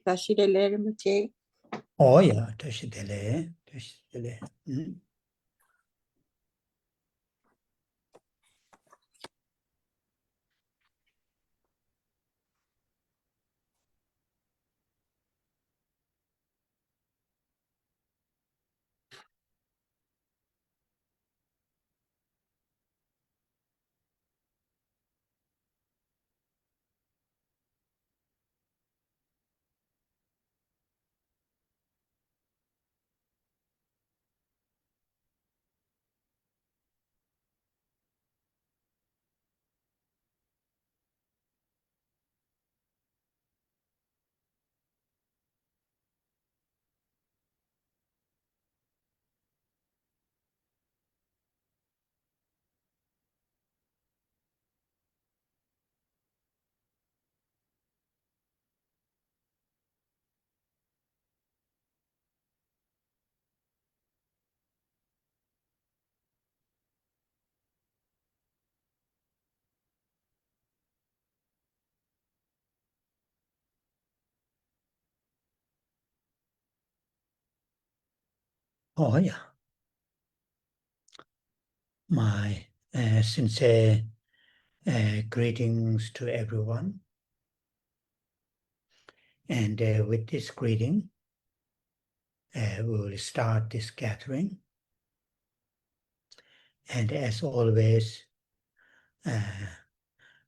Tashi Rinpoche. Oh yeah, Tashi. Oh yeah. My sincere greetings to everyone. And with this greeting, we will start this gathering. And as always,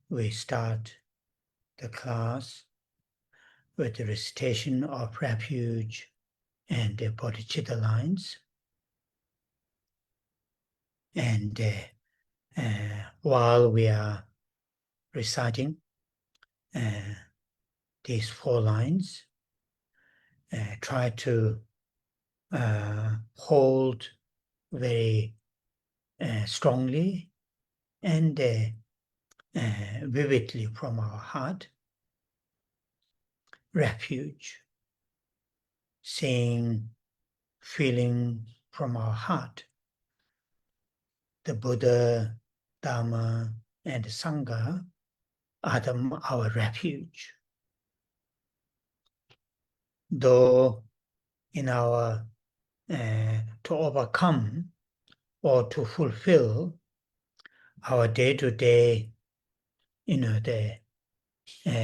we start the class with the recitation of refuge and the bodhicitta lines. And while we are reciting these 4 lines, try to hold very strongly and vividly from our heart, refuge, seeing, feeling from our heart, the Buddha, Dharma, and the Sangha are our refuge. Though in our to overcome or to fulfill our day-to-day, the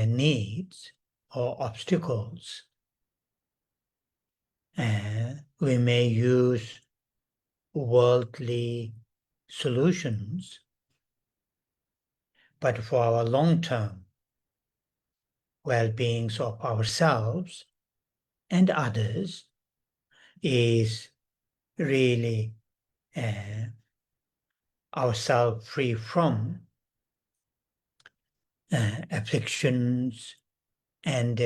needs or obstacles, we may use worldly solutions, but for our long-term well-beings of ourselves and others is really ourselves free from afflictions and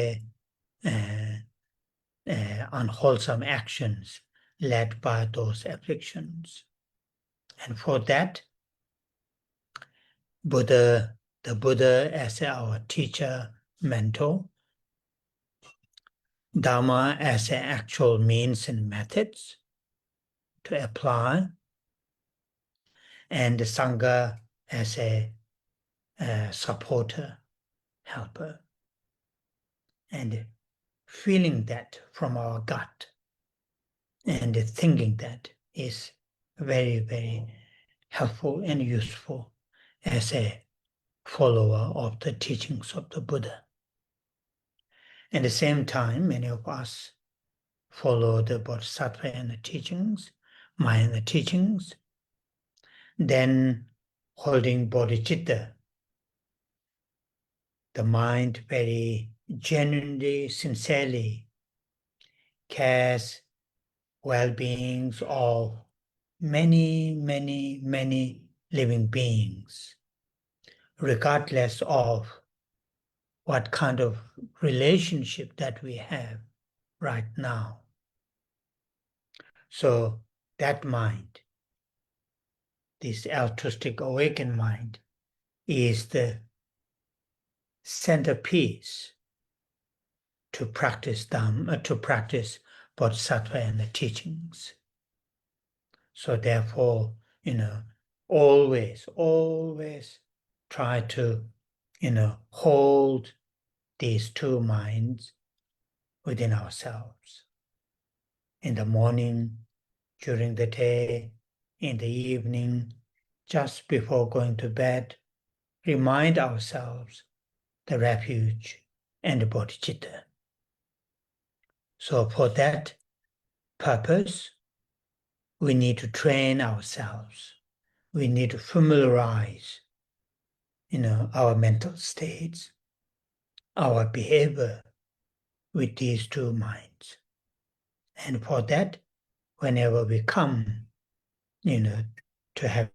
unwholesome actions led by those afflictions. And for that, the Buddha as our teacher, mentor, Dharma as an actual means and methods to apply, and the Sangha as a supporter, helper, and feeling that from our gut and thinking that is very, very helpful and useful as a follower of the teachings of the Buddha. At the same time, many of us follow the Bodhisattva and the teachings, Maya and the teachings, then holding bodhicitta, the mind very genuinely, sincerely cares well-beings of many, many, many living beings, regardless of what kind of relationship that we have right now. So that mind, this altruistic awakened mind, is the centerpiece to practice Dhamma, to practice Bodhisattva and the teachings. So therefore, always try to, hold these 2 minds within ourselves. In the morning, during the day, in the evening, just before going to bed, remind ourselves the refuge and the bodhicitta. So for that purpose, we need to train ourselves. We need to familiarize, our mental states, our behavior with these two minds. And for that, whenever we come, to have,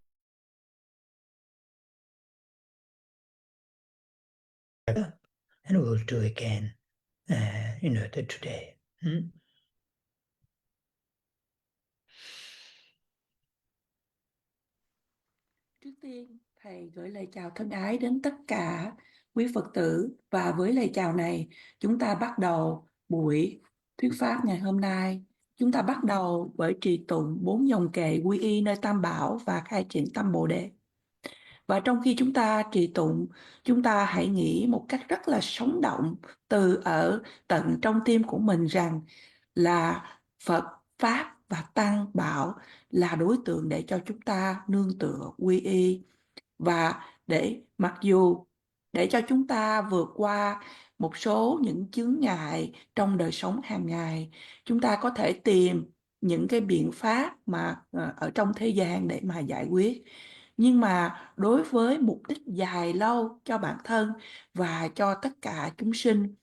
and we'll do again, today. Trước tiên, Thầy gửi lời chào thân ái đến tất cả quý Phật tử, và với lời chào này, chúng ta bắt đầu buổi thuyết pháp ngày hôm nay. Chúng ta bắt đầu với trì tụng 4 dòng kệ quy y nơi Tam Bảo và khai triển tâm Bồ Đề. Và trong khi chúng ta trì tụng, chúng ta hãy nghĩ một cách rất là sống động từ ở tận trong tim của mình rằng là Phật, Pháp và Tăng Bảo là đối tượng để cho chúng ta nương tựa quy y, và mặc dù để cho chúng ta vượt qua một số những chướng ngại trong đời sống hàng ngày, chúng ta có thể tìm những cái biện pháp mà ở trong thế gian để mà giải quyết. Nhưng mà đối với mục đích dài lâu cho bản thân và cho tất cả chúng sinh,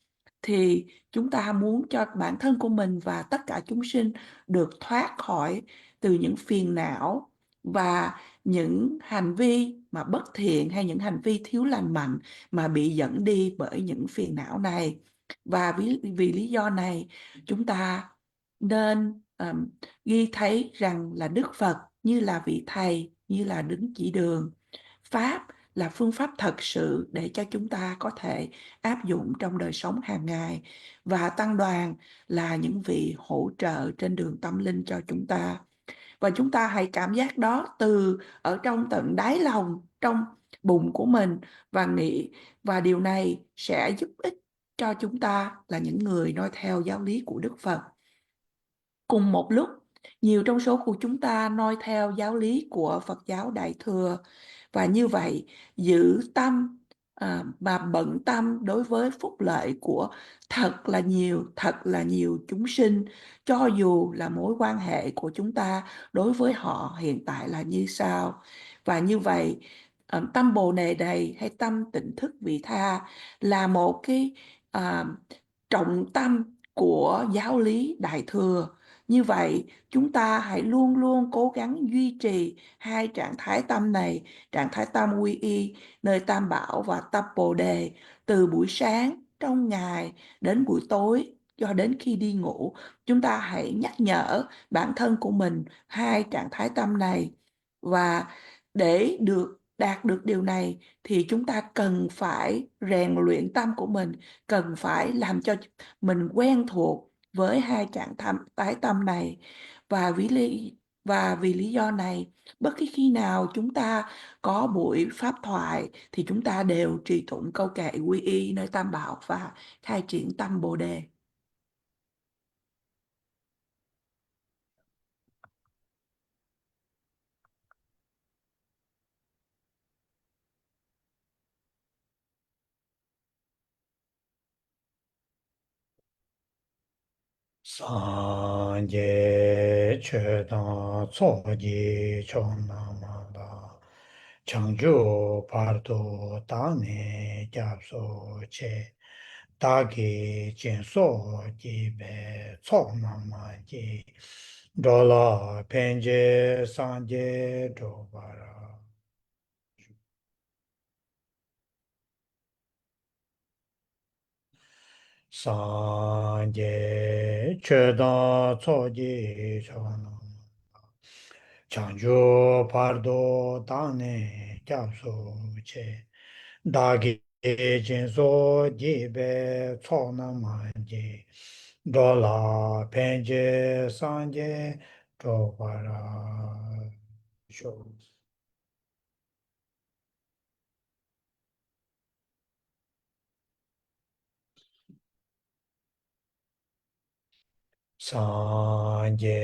thì chúng ta muốn cho bản thân của mình và tất cả chúng sinh được thoát khỏi từ những phiền não và những hành vi mà bất thiện hay những hành vi thiếu lành mạnh mà bị dẫn đi bởi những phiền não này. Và vì lý do này, chúng ta nên ghi thấy rằng là Đức Phật như là vị thầy, như là đứng chỉ đường. Pháp là phương pháp thật sự để cho chúng ta có thể áp dụng trong đời sống hàng ngày, và tăng đoàn là những vị hỗ trợ trên đường tâm linh cho chúng ta. Và chúng ta hãy cảm giác đó từ ở trong tận đáy lòng, trong bụng của mình, và nghĩ, và điều này sẽ giúp ích cho chúng ta là những người noi theo giáo lý của Đức Phật. Cùng một lúc, nhiều trong số của chúng ta noi theo giáo lý của Phật giáo Đại Thừa, và như vậy giữ tâm mà bận tâm đối với phúc lợi của thật là nhiều chúng sinh, cho dù là mối quan hệ của chúng ta đối với họ hiện tại là như sau. Và như vậy, tâm Bồ Đề đầy hay tâm tỉnh thức vị tha là một cái trọng tâm của giáo lý Đại Thừa. Như vậy, chúng ta hãy luôn luôn cố gắng duy trì hai trạng thái tâm này, trạng thái tâm quy y nơi Tam Bảo và tâm Bồ Đề, từ buổi sáng trong ngày đến buổi tối cho đến khi đi ngủ. Chúng ta hãy nhắc nhở bản thân của mình hai trạng thái tâm này, và để đạt được điều này thì chúng ta cần phải rèn luyện tâm của mình, cần phải làm cho mình quen thuộc với hai trạng thái tâm này. Và vì lý do này, bất kỳ khi nào chúng ta có buổi pháp thoại thì chúng ta đều trì tụng câu kệ quy y nơi Tam Bảo và khai triển tâm Bồ Đề. Sanje chedan tsoji chonamanda changju pardo dane gyabso che dagi jinso jibe tsonama ji dola penje sanje dobara. Sanje chedan tsoji chonamanda Chanjo pardo dane kyapso che dagi jinso jibe tsona manje dola penje sanje dobara sho. Sanje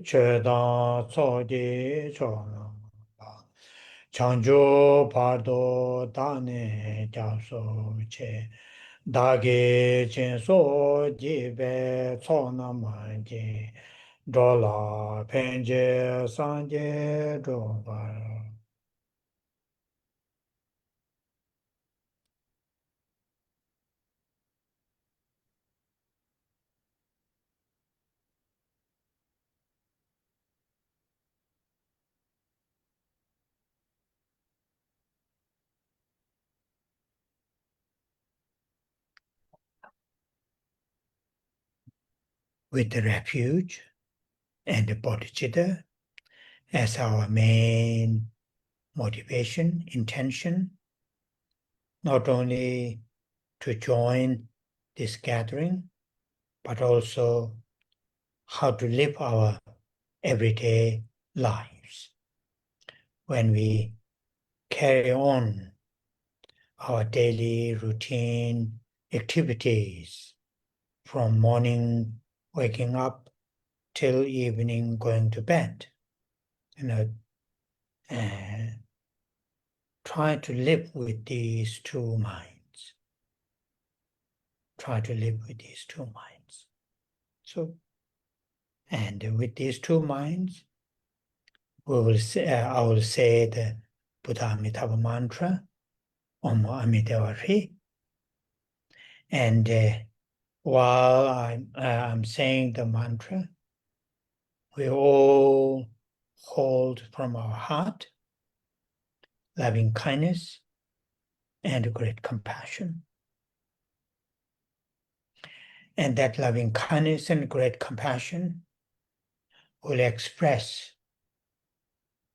Chedan Tsodi Chona Chanjo Pardo Dane Jaso Che Dage Chenso Jibe Tsona Manje Dola Penje Sanje Dobar. With the refuge and the bodhicitta as our main motivation, intention, not only to join this gathering, but also how to live our everyday lives. When we carry on our daily routine activities from morning waking up till evening going to bed, try to live with these two minds. Try to live with these two minds. So, and with these two minds, I will say the Buddha Amitabha mantra, Om Amitabha. And while I'm saying the mantra, we all hold from our heart loving kindness and great compassion. And that loving kindness and great compassion will express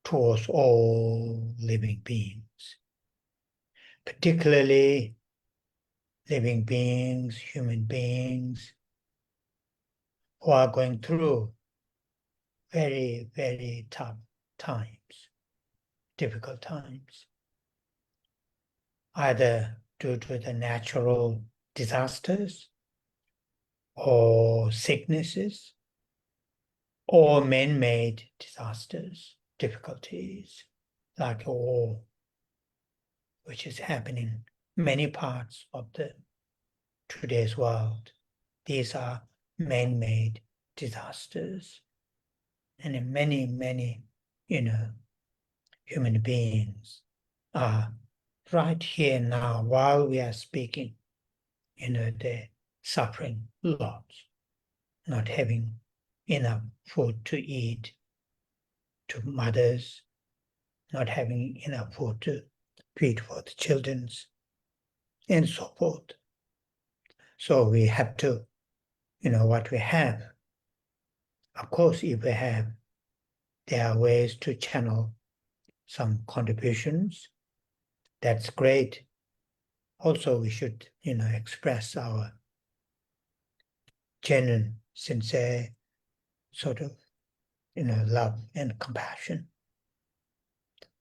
towards all living beings, particularly living beings, human beings, who are going through very, very tough times, difficult times, either due to the natural disasters or sicknesses or man-made disasters, difficulties like war, which is happening in many parts of the today's world. These are man-made disasters. And many, many, human beings are right here now while we are speaking, they're suffering lots, not having enough food to eat, to mothers, not having enough food to feed for the children, and so forth. So we have to, what we have. Of course, if we have, there are ways to channel some contributions. That's great. Also, we should, express our genuine, sincere sort of, love and compassion.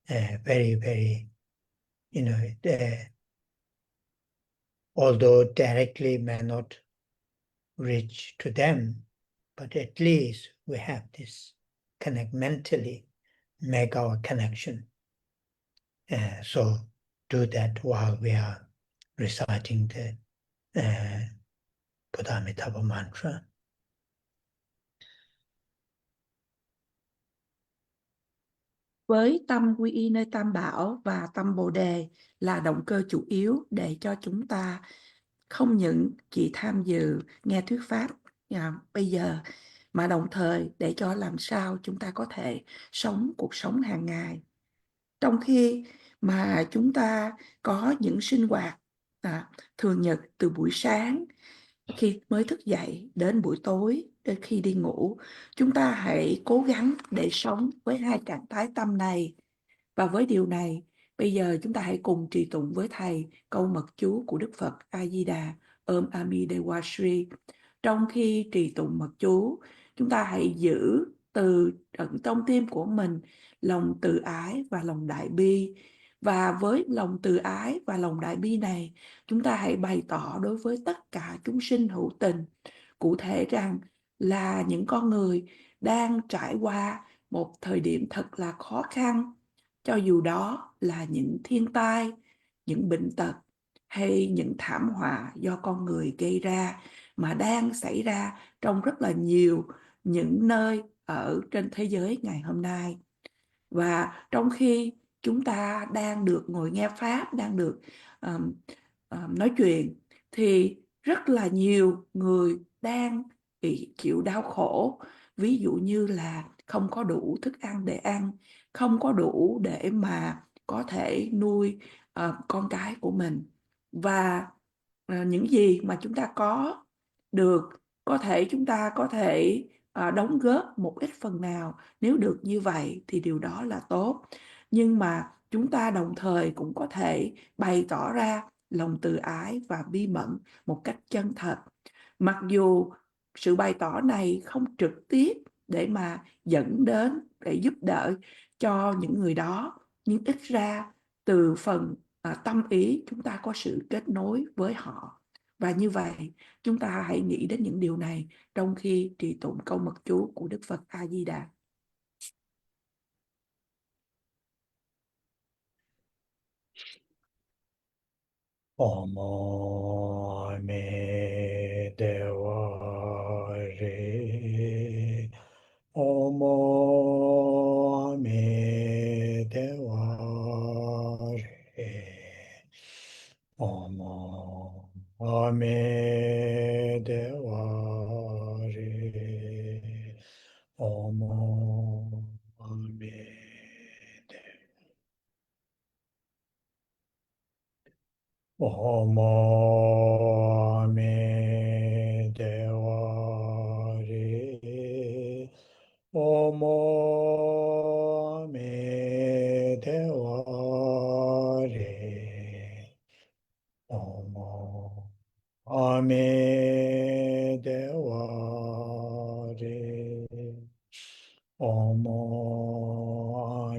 Very, very, although directly may not reach to them, but at least we have this connect mentally, make our connection. So do that while we are reciting the Buddha Amitabha mantra. Với tâm quy y nơi Tam Bảo và tâm Bồ Đề là động cơ chủ yếu để cho chúng ta không những chỉ tham dự nghe thuyết pháp bây giờ, mà đồng thời để cho làm sao chúng ta có thể sống cuộc sống hàng ngày. Trong khi mà chúng ta có những sinh hoạt thường nhật từ buổi sáng khi mới thức dậy đến buổi tối, đến khi đi ngủ, chúng ta hãy cố gắng để sống với hai trạng thái tâm này. Và với điều này, bây giờ chúng ta hãy cùng trì tụng với Thầy câu mật chú của Đức Phật A Di Đà Om Amidewa Shri. Trong khi trì tụng mật chú, chúng ta hãy giữ từ tận trong tim của mình lòng từ ái và lòng đại bi. Và với lòng từ ái và lòng đại bi này, chúng ta hãy bày tỏ đối với tất cả chúng sinh hữu tình, cụ thể rằng là những con người đang trải qua một thời điểm thật là khó khăn, cho dù đó là những thiên tai, những bệnh tật hay những thảm họa do con người gây ra mà đang xảy ra trong rất là nhiều những nơi ở trên thế giới ngày hôm nay. Và trong khi chúng ta đang được ngồi nghe pháp, đang được um, nói chuyện, thì rất là nhiều người đang bị chịu đau khổ, ví dụ như là không có đủ thức ăn để ăn, không có đủ để mà có thể nuôi con cái của mình. Và những gì mà chúng ta có được, có thể chúng ta có thể đóng góp một ít phần nào. Nếu được như vậy thì điều đó là tốt, nhưng mà chúng ta đồng thời cũng có thể bày tỏ ra lòng từ ái và bi mẫn một cách chân thật, mặc dù sự bày tỏ này không trực tiếp để mà dẫn đến để giúp đỡ cho những người đó, nhưng ít ra từ phần tâm ý chúng ta có sự kết nối với họ. Và như vậy chúng ta hãy nghĩ đến những điều này trong khi trì tụng câu mật chú của Đức Phật A Di Đà. Omo me dewa re. Omo me dewa re. Omo me dewa re. Omo me Omo me dewa re. Omo me dewa re. Omo me dewa re. Omo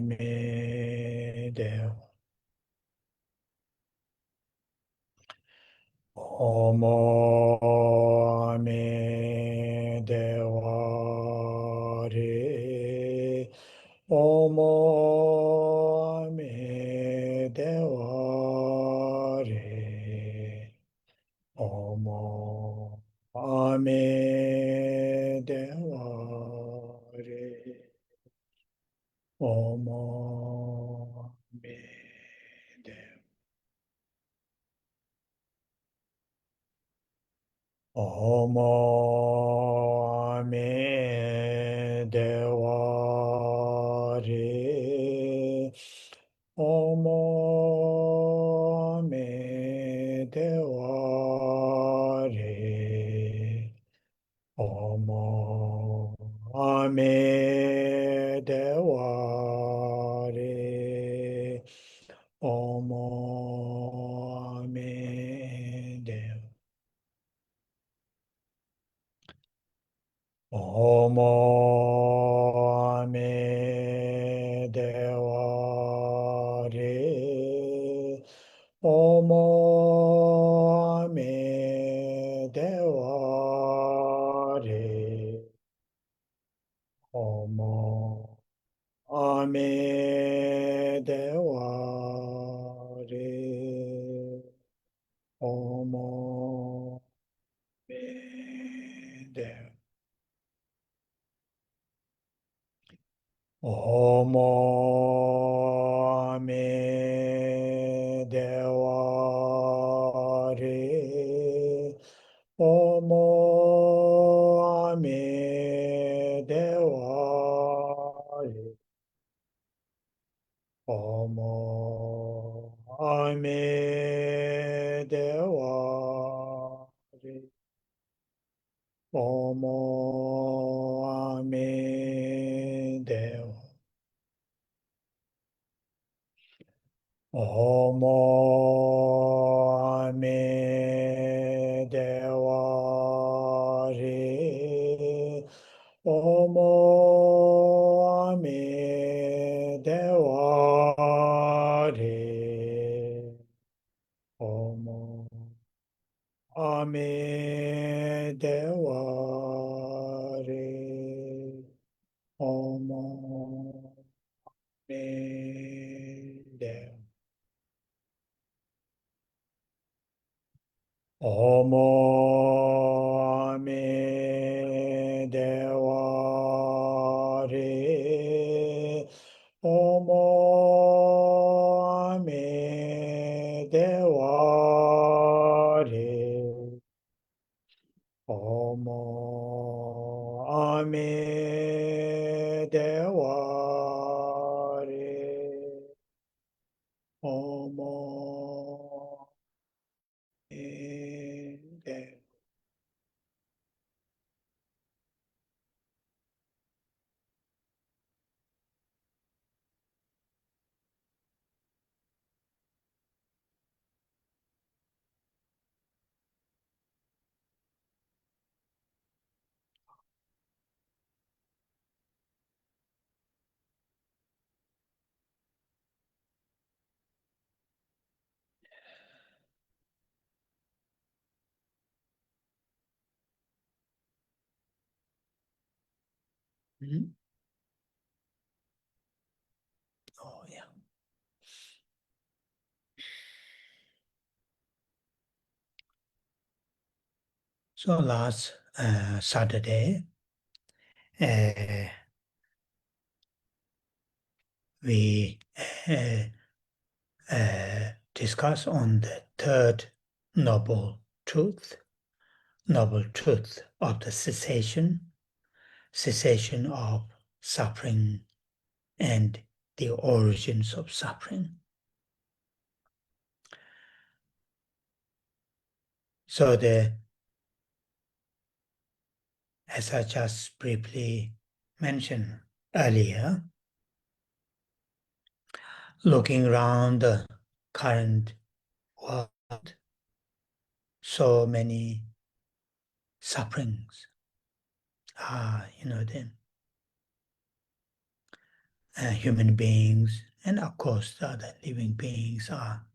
me dewa. Omo me dewa re. Omo me dewa re. Omo me dewa re. Omo me dewa. Omo me dewa re. Omo me dewa re. Omo me dewa re. Omo me dewa. Omo me dewa re. Omo me dewa re. Omo me dewa re. Omo me dewa. Omo me dewa re. Omo me dewa re. Omo me dewa re. Omo me dewa. Omo me dewa re. Omo me dewa re. Omo me dewa Devare Omo Ame Devare Omo Ame Devare Omo Ame Devare. Mhm. Oh, yeah. So last Saturday, we discussed on the third noble truth of the cessation of suffering and the origins of suffering. So as I just briefly mentioned earlier, looking around the current world, so many sufferings are, human beings and of course the other living beings are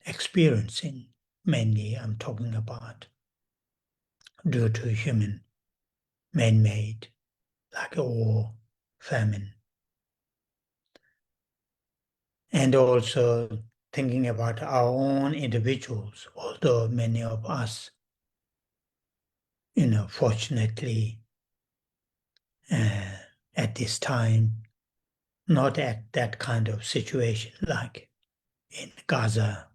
experiencing. Mainly I'm talking about due to human man-made, like war, famine. And also thinking about our own individuals, although many of us, fortunately, at this time, not at that kind of situation like in Gaza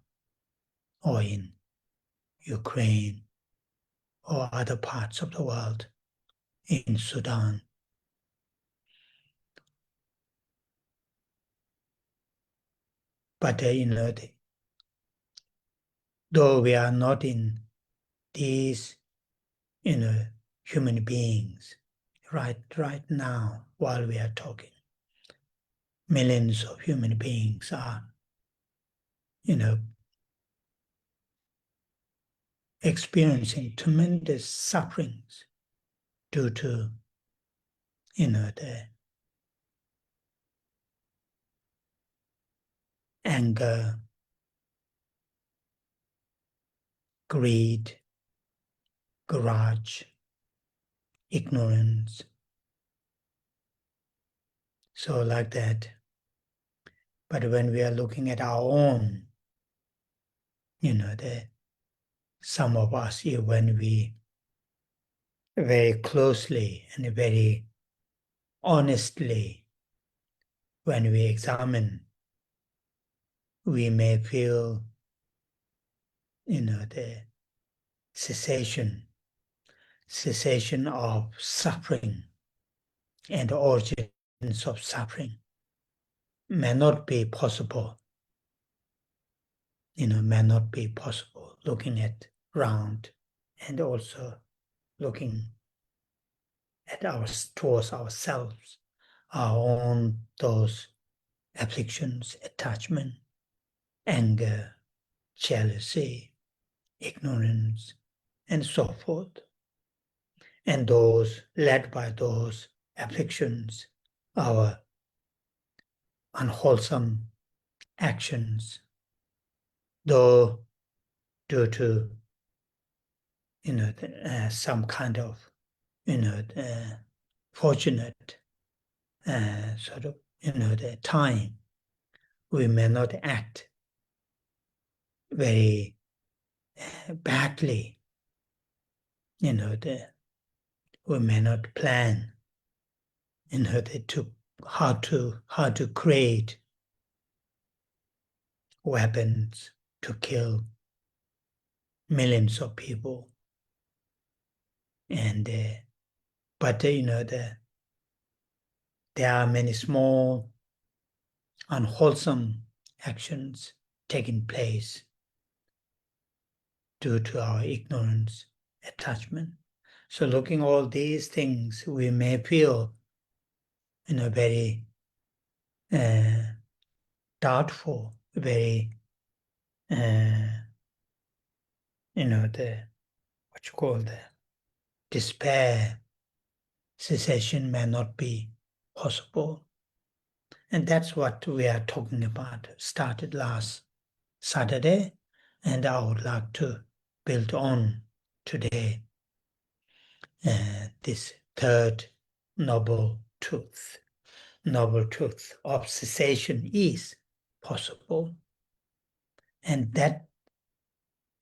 or in Ukraine or other parts of the world, in Sudan. But, though we are not in these, human beings right now while we are talking, millions of human beings are, experiencing tremendous sufferings due to, the anger, greed, grudge, ignorance. So like that. But when we are looking at our own, some of us, when we very closely and very honestly, when we examine, we may feel, the cessation of suffering and origins of suffering may not be possible, may not be possible looking at round and also looking at towards ourselves, our own those afflictions, attachment, anger, jealousy, ignorance, and so forth. And those led by those afflictions, our unwholesome actions, though due to some kind of fortunate sort of the time, we may not act very badly. we may not plan in order to how to create weapons to kill millions of people. And but there are many small unwholesome actions taking place due to our ignorance, attachment. So looking all these things, we may feel very doubtful, very the despair, cessation may not be possible. And that's what we are talking about. Started last Saturday, and I would like to build on today this third noble truth. Noble truth of cessation is possible. And that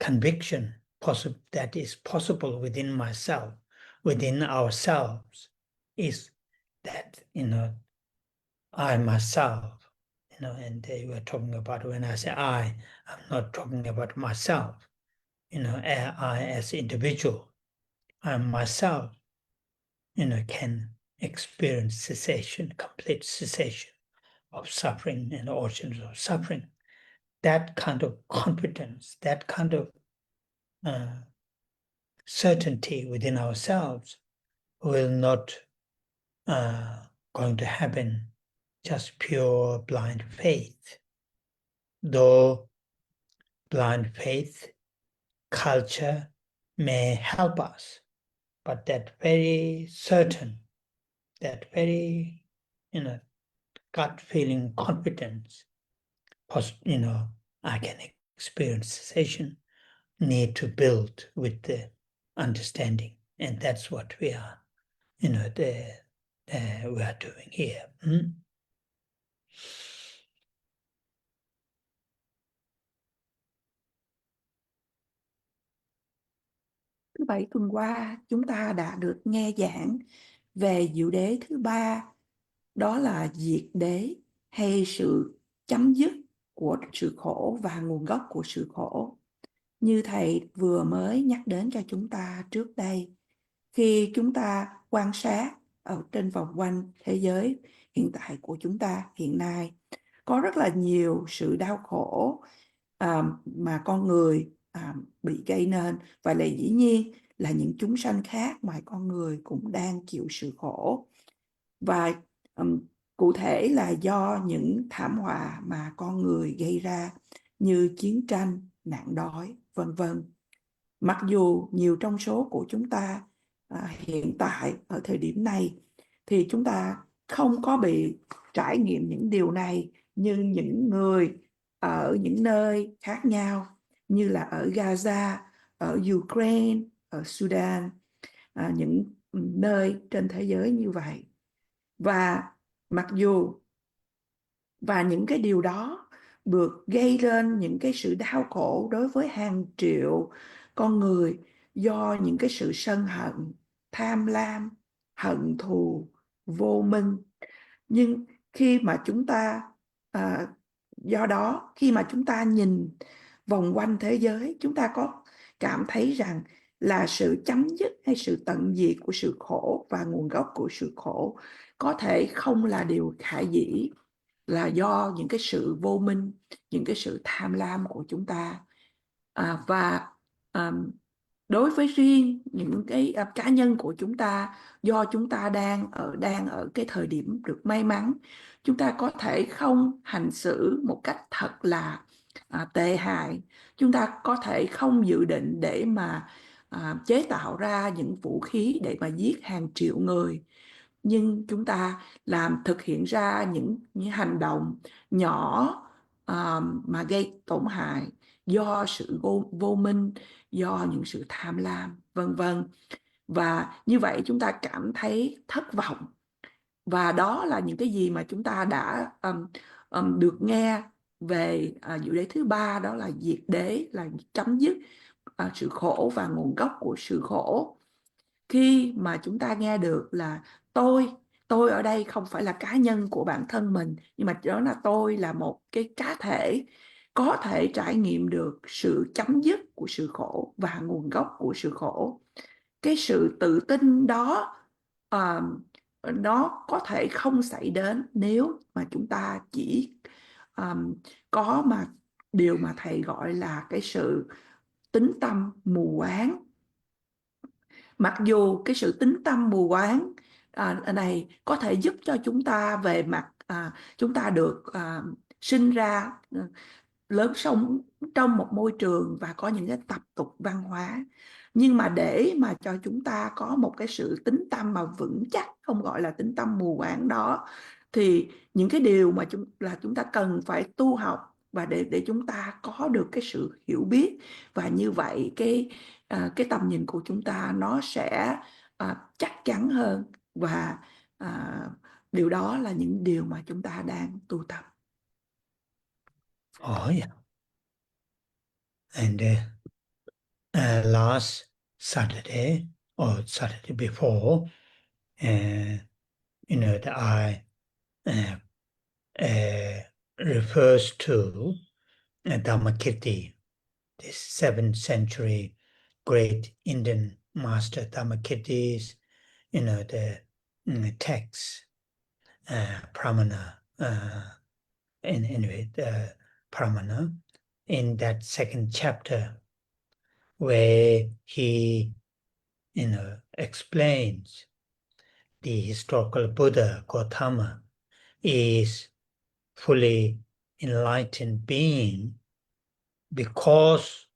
conviction that is possible within myself, within ourselves, is that, I myself, and they were talking about, when I say I'm not talking about myself, I as individual, I myself, can experience cessation, complete cessation of suffering and origins of suffering. That kind of confidence, that kind of certainty within ourselves will not going to happen just pure blind faith. Though blind faith, culture may help us, but that very certain, that very, gut feeling confidence, I can experience cessation, need to build with the understanding. And that's what we are, we are doing here. Thứ bảy tuần qua, chúng ta đã được nghe giảng về diệu đế thứ ba, đó là diệt đế hay sự chấm dứt của sự khổ và nguồn gốc của sự khổ. Như Thầy vừa mới nhắc đến cho chúng ta trước đây, khi chúng ta quan sát ở trên vòng quanh thế giới hiện tại của chúng ta hiện nay, có rất là nhiều sự đau khổ mà con người bị gây nên, và là dĩ nhiên là những chúng sanh khác ngoài con người cũng đang chịu sự khổ. Và cụ thể là do những thảm họa mà con người gây ra như chiến tranh, nạn đói, vân vân. Mặc dù nhiều trong số của chúng ta hiện tại ở thời điểm này thì chúng ta không có bị trải nghiệm những điều này như những người ở những nơi khác nhau, như là ở Gaza, ở Ukraine, ở Sudan, những nơi trên thế giới như vậy. Và mặc dù những cái điều đó được gây lên những cái sự đau khổ đối với hàng triệu con người do những cái sự sân hận, tham lam, hận thù, vô minh. Nhưng khi mà chúng ta do đó khi mà chúng ta nhìn vòng quanh thế giới, chúng ta có cảm thấy rằng là sự chấm dứt hay sự tận diệt của sự khổ và nguồn gốc của sự khổ có thể không là điều khả dĩ, là do những cái sự vô minh, những cái sự tham lam của chúng ta. Và đối với riêng những cái cá nhân của chúng ta, do chúng ta đang ở cái thời điểm được may mắn, chúng ta có thể không hành xử một cách thật là tệ hại. Chúng ta có thể không dự định để mà chế tạo ra những vũ khí để mà giết hàng triệu người, nhưng chúng ta thực hiện ra những hành động nhỏ mà gây tổn hại do sự vô minh, do những sự tham lam, vân vân. Và như vậy chúng ta cảm thấy thất vọng. Và đó là những cái gì mà chúng ta đã được nghe về diệu đế thứ ba, đó là diệt đế, là chấm dứt sự khổ và nguồn gốc của sự khổ. khi mà chúng ta nghe được là tôi ở đây không phải là cá nhân của bản thân mình, nhưng mà đó là tôi là một cái cá thể có thể trải nghiệm được sự chấm dứt của sự khổ và nguồn gốc của sự khổ. Cái sự tự tin đó à, nó có thể không xảy đến nếu mà chúng ta chỉ có mà điều mà thầy gọi là cái sự tín tâm mù quáng. Mặc dù cái sự tín tâm mù quáng này có thể giúp cho chúng ta về mặt chúng ta được sinh ra, lớn sống trong một môi trường và có những cái tập tục văn hóa, nhưng mà để mà cho chúng ta có một cái sự tín tâm mà vững chắc, không gọi là tín tâm mù quáng đó, thì những cái điều mà chúng ta cần phải tu học và để chúng ta có được cái sự hiểu biết, và như vậy cái tầm nhìn của chúng ta nó sẽ chắc chắn hơn, và à, điều đó là những điều mà chúng ta đang tu tập. Oh, yeah. And last Saturday or Saturday before, that I refers to Dharmakirti, this 7th century great Indian master Dharmakirti's, the text, Pramāṇa, anyway, the Pramāṇa, in that second chapter, where he, explains the historical Buddha Gautama is fully enlightened being because,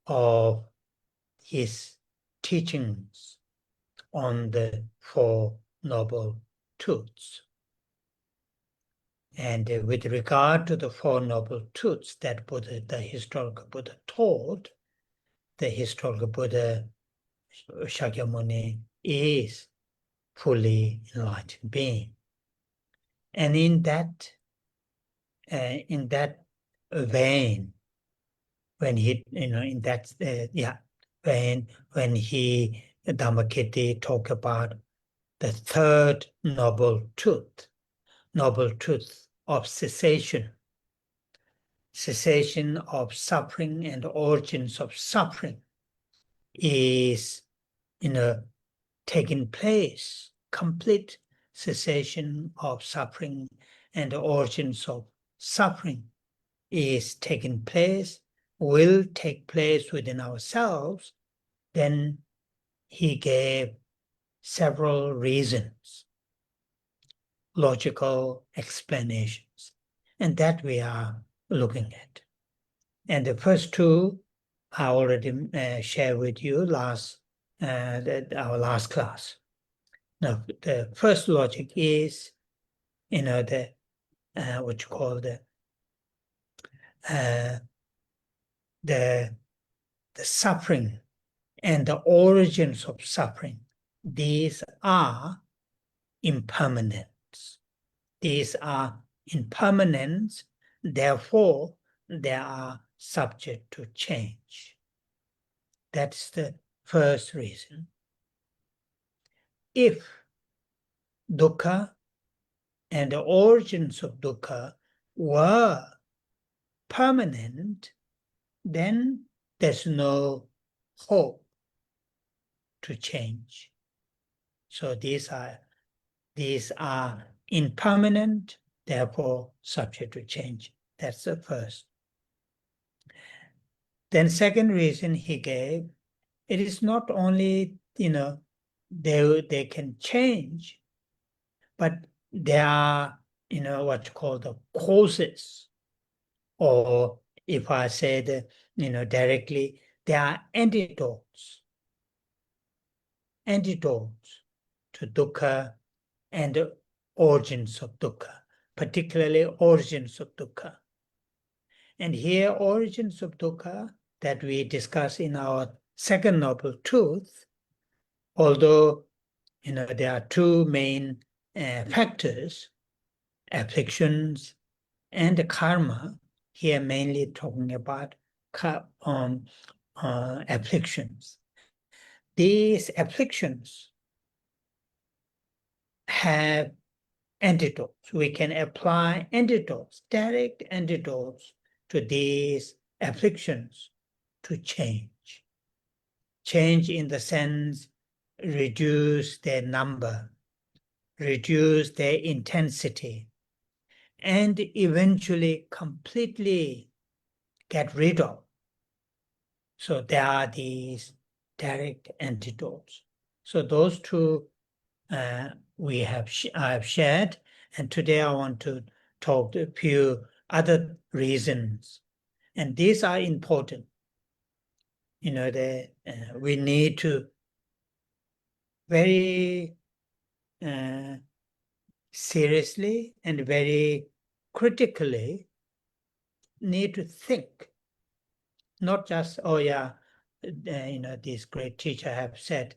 of his teachings on the Four Noble Truths. And with regard to the Four Noble Truths that Buddha, the historical Buddha taught, the historical Buddha Shakyamuni is fully enlightened being. And in that vein, when he, in that vein, when he, Dharmakirti, talk about the third noble truth of cessation of suffering and origins of suffering is, taking place, complete cessation of suffering and the origins of suffering is taking place, will take place within ourselves, then he gave several reasons, logical explanations, and that we are looking at. And the first two I already shared with you our last class. Now, the first logic is, the what you call the suffering and the origins of suffering. These are impermanence. These are impermanence, therefore they are subject to change. That's the first reason. If dukkha and the origins of dukkha were permanent, then there's no hope to change. So these are impermanent, therefore subject to change. That's the first. Then second reason he gave, it is not only, they can change, but there are, what you call the causes, or if I say directly, there are antidotes to dukkha and the origins of dukkha, particularly origins of dukkha. And here, origins of dukkha that we discuss in our second noble truth, although there are two main factors, afflictions and karma. Here mainly talking about afflictions. these afflictions have antidotes. We can apply antidotes, direct antidotes to these afflictions to change. Change in the sense, reduce their number, reduce their intensity, and eventually completely get rid of. So there are these direct antidotes. So those two I have shared, and today I want to talk a few other reasons, and these are important. We need to very seriously and very critically need to think, not just, oh yeah, these great teachers have said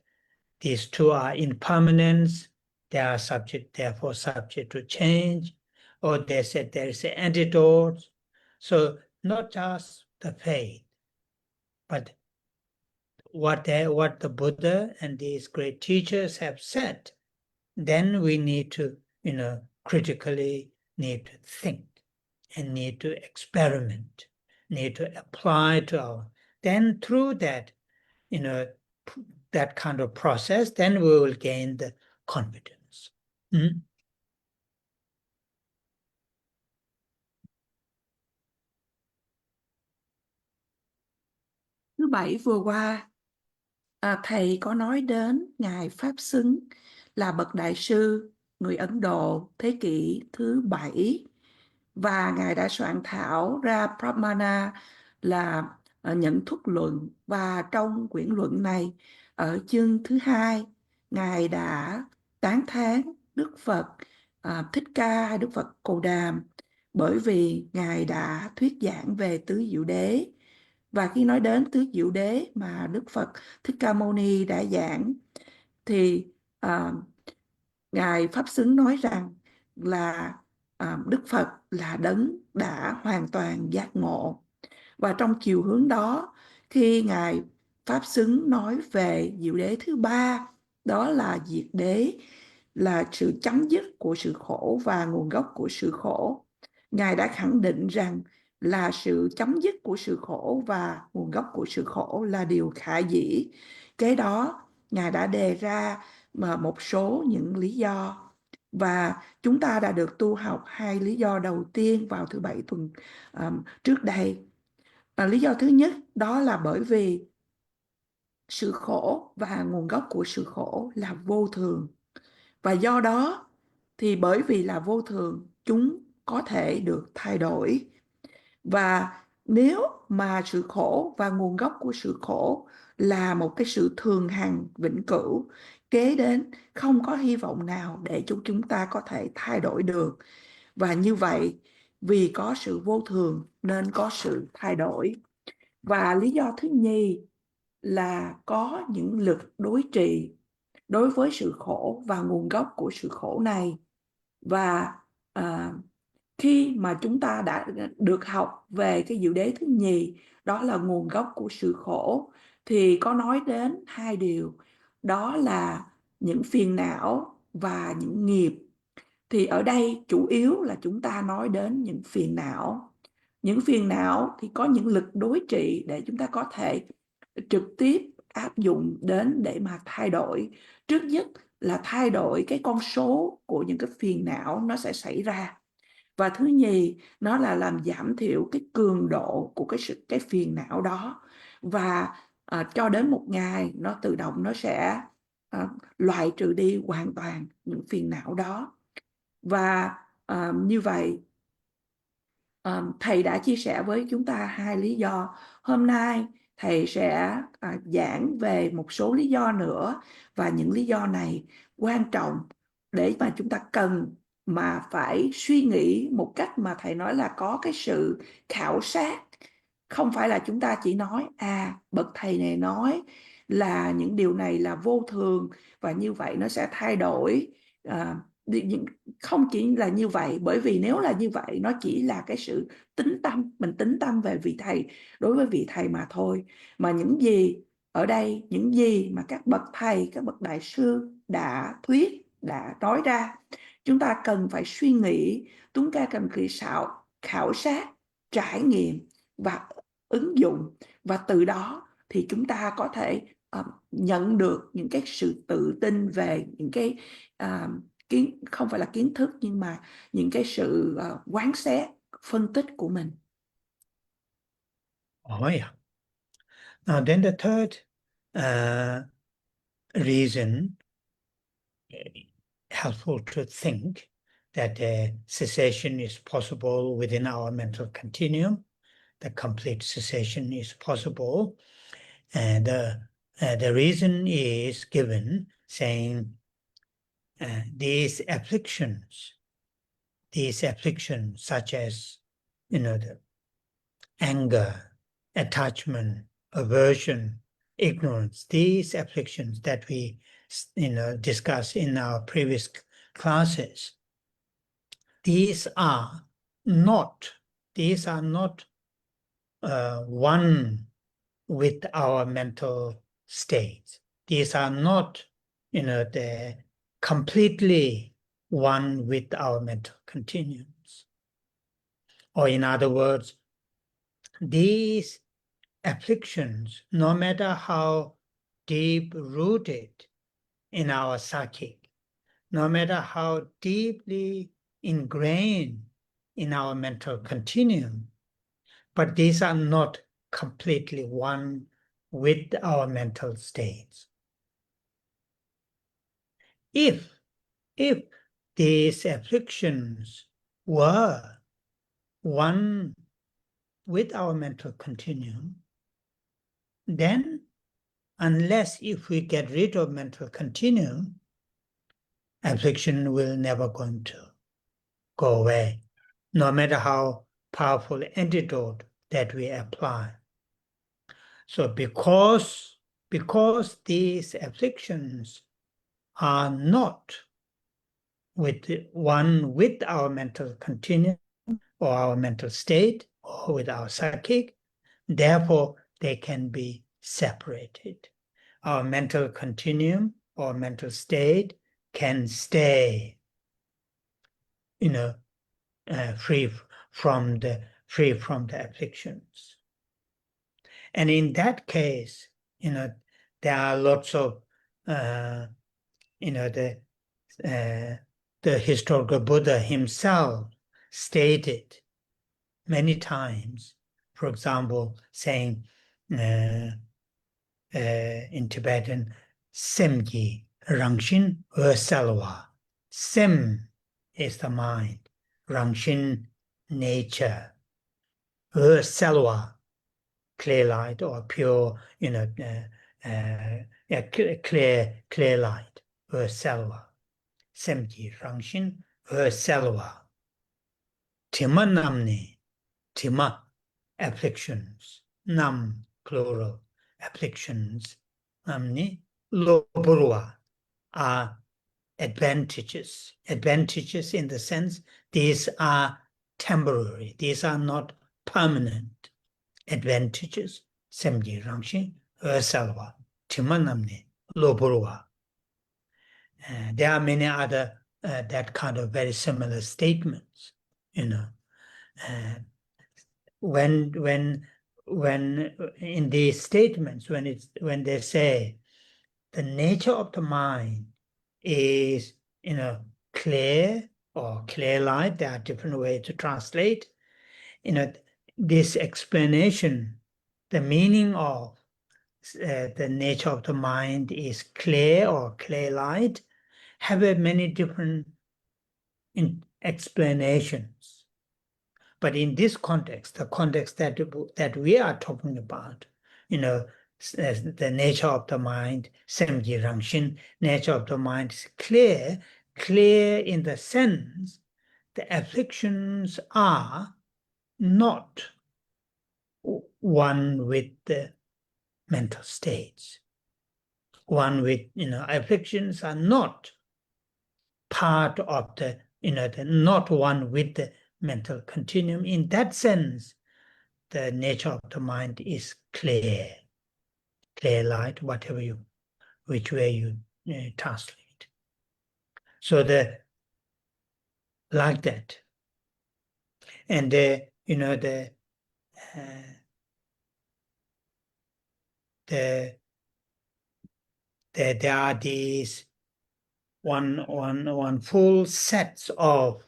these two are impermanence, they are therefore subject to change, or they said there is an antidote. So not just the faith, but what the Buddha and these great teachers have said, then we need to, critically need to think and need to experiment, need to apply to our, then through that, that kind of process, then we will gain the confidence. Thứ Bảy vừa qua, thầy có nói đến Ngài Pháp Xứng là bậc đại sư người Ấn Độ thế kỷ thứ 7, và Ngài đã soạn thảo ra Pramāṇa là nhận thức luận, và trong quyển luận này ở chương thứ 2, Ngài đã tán thán Đức Phật Thích Ca hay Đức Phật Cồ Đàm bởi vì Ngài đã thuyết giảng về tứ diệu đế. Và khi nói đến tứ diệu đế mà Đức Phật Thích Ca Mâu Ni đã giảng thì Ngài Pháp Xứng nói rằng là Đức Phật là đấng đã hoàn toàn giác ngộ. Và trong chiều hướng đó, khi Ngài Pháp Xứng nói về diệu đế thứ 3, đó là diệt đế, là sự chấm dứt của sự khổ và nguồn gốc của sự khổ, Ngài đã khẳng định rằng là sự chấm dứt của sự khổ và nguồn gốc của sự khổ là điều khả dĩ. Kế đó, Ngài đã đề ra một số những lý do, và chúng ta đã được tu học 2 lý do đầu tiên vào thứ Bảy tuần trước đây. Lý do thứ nhất đó là bởi vì sự khổ và nguồn gốc của sự khổ là vô thường, và do đó thì bởi vì là vô thường, chúng có thể được thay đổi. Và nếu mà sự khổ và nguồn gốc của sự khổ là một cái sự thường hằng vĩnh cửu, kế đến không có hy vọng nào để chúng ta có thể thay đổi được. Và như vậy, vì có sự vô thường nên có sự thay đổi. Và lý do thứ nhì là có những lực đối trị đối với sự khổ và nguồn gốc của sự khổ này. Và khi mà chúng ta đã được học về cái diệu đế thứ nhì, đó là nguồn gốc của sự khổ, thì có nói đến 2 điều, đó là những phiền não và những nghiệp. Thì ở đây chủ yếu là chúng ta nói đến những phiền não. Những phiền não thì có những lực đối trị để chúng ta có thể trực tiếp áp dụng đến để mà thay đổi. Trước nhất là thay đổi cái con số của những cái phiền não nó sẽ xảy ra. Và thứ nhì, nó là làm giảm thiểu cái cường độ của cái phiền não đó. Và cho đến một ngày nó tự động nó sẽ loại trừ đi hoàn toàn những phiền não đó. Và như vậy, thầy đã chia sẻ với chúng ta 2 lý do. Hôm nay thầy sẽ giảng về một số lý do nữa, và những lý do này quan trọng để mà chúng ta cần mà phải suy nghĩ một cách mà thầy nói là có cái sự khảo sát. Không phải là chúng ta chỉ nói bậc thầy này nói là những điều này là vô thường và như vậy nó sẽ thay đổi. Không chỉ là như vậy, bởi vì nếu là như vậy nó chỉ là cái sự tính tâm, mình tính tâm về vị thầy, đối với vị thầy mà thôi. Mà những gì ở đây những gì mà các bậc thầy, các bậc đại sư đã thuyết, đã nói ra, chúng ta cần phải suy nghĩ, chúng ta cần phải khảo sát, trải nghiệm và ứng dụng, và từ đó thì chúng ta có thể nhận được những cái sự tự tin về những cái không phải là kiến thức, nhưng mà những cái sự quán xét, phân tích của mình. Oh yeah. Now then the third reason helpful to think that cessation is possible within our mental continuum, the complete cessation is possible, and the reason is given saying these afflictions such as the anger, attachment, aversion, ignorance, these afflictions that we discussed in our previous classes, these are not one with our mental state. These are not the completely one with our mental continuums. Or in other words, these afflictions, no matter how deep rooted in our psychic, no matter how deeply ingrained in our mental continuum, but these are not completely one with our mental states. If these afflictions were one with our mental continuum, then unless if we get rid of mental continuum, affliction will never going to go away, no matter how powerful antidote that we apply. So because these afflictions are not with one with our mental continuum or our mental state or with our psychic, therefore they can be separated. Our mental continuum or mental state can stay, free from the afflictions. And in that case, there are lots of, the historical Buddha himself stated many times, for example, saying in Tibetan, Semji Rangshin Salwa. Sem is the mind, Rangshin nature, Salwa clear light or pure, clear light, Salwa. Semji Rangshin Salwa. Tima namni, Tima afflictions, nam plural afflictions, namni loburwa are advantages in the sense these are temporary, these are not permanent advantages. Semji Rangshin Salwa, Tima namni loburwa. There are many other that kind of very similar statements, when in these statements, when they say the nature of the mind is clear or clear light, there are different ways to translate. This explanation, the meaning of the nature of the mind is clear or clear light, have many different explanations. But in this context, the context that we are talking about, the nature of the mind, Semji Rangshin, nature of the mind is clear in the sense the afflictions are not one with the mental states. One with, afflictions are not part of the, not one with the mental continuum. In that sense, the nature of the mind is clear. clear light, which way you translate. So like that. And there are these one full sets of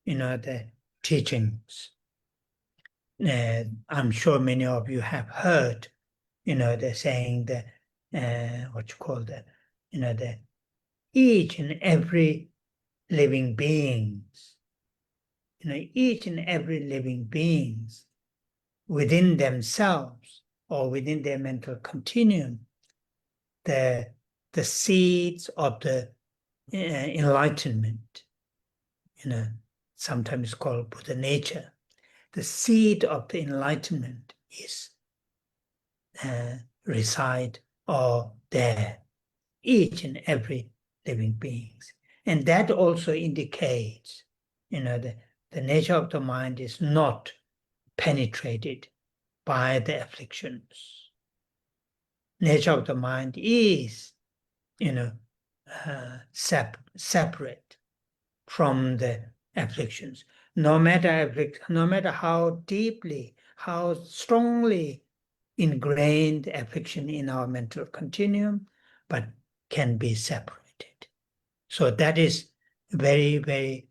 the teachings. I'm sure many of you have heard the saying that what you call the each and every living beings, each and every living beings within themselves or within their mental continuum, the seeds of the enlightenment, sometimes called Buddha nature. The seed of the enlightenment is reside or there, each and every living beings. And that also indicates, the nature of the mind is not penetrated by the afflictions. Nature of the mind is, separate from the afflictions. No matter how deeply, how strongly ingrained affliction in our mental continuum, but can be separated. So that is very, very,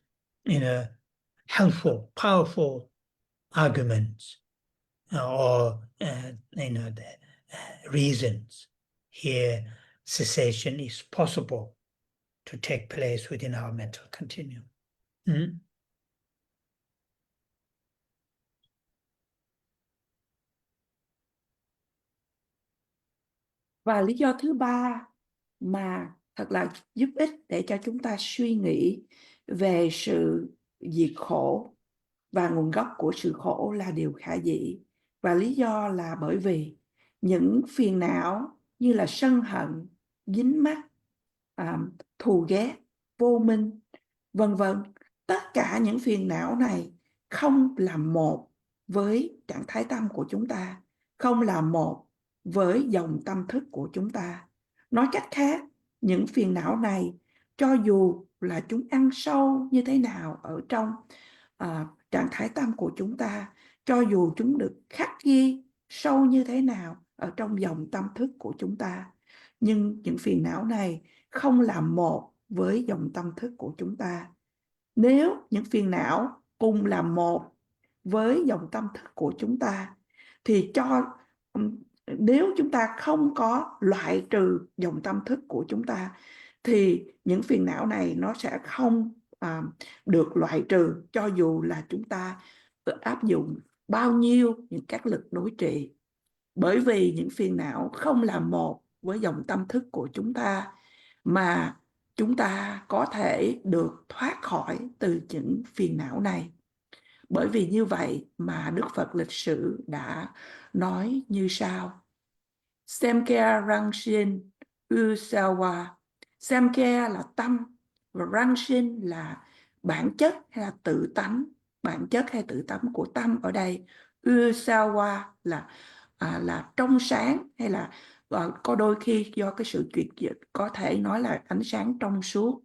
helpful, powerful arguments or the reasons here cessation is possible to take place within our mental continuum. Và lý do thứ ba mà thật là giúp ích để cho chúng ta suy nghĩ về sự diệt khổ và nguồn gốc của sự khổ là điều khả dĩ. Và lý do là bởi vì những phiền não như là sân hận, dính mắc, thù ghét, vô minh, vân vân, tất cả những phiền não này không là một với trạng thái tâm của chúng ta, không là một với dòng tâm thức của chúng ta. Nói cách khác, những phiền não này, cho dù là chúng ăn sâu như thế nào ở trong trạng thái tâm của chúng ta, cho dù chúng được khắc ghi sâu như thế nào ở trong dòng tâm thức của chúng ta, nhưng những phiền não này không là một với dòng tâm thức của chúng ta. Nếu những phiền não cùng là một với dòng tâm thức của chúng ta, thì nếu chúng ta không có loại trừ dòng tâm thức của chúng ta, thì những phiền não này nó sẽ không được loại trừ, cho dù là chúng ta áp dụng bao nhiêu những các lực đối trị. Bởi vì những phiền não không là một với dòng tâm thức của chúng ta, mà chúng ta có thể được thoát khỏi từ những phiền não này. Bởi vì như vậy mà Đức Phật lịch sử đã nói như sau: Samkhya Rangshin Usawa. Samkhya là tâm, và Rangshin là bản chất hay là tự tánh. Bản chất hay tự tánh của tâm ở đây. Usawa là trong sáng, hay là có đôi khi do cái sự chuyển dịch có thể nói là ánh sáng trong suốt.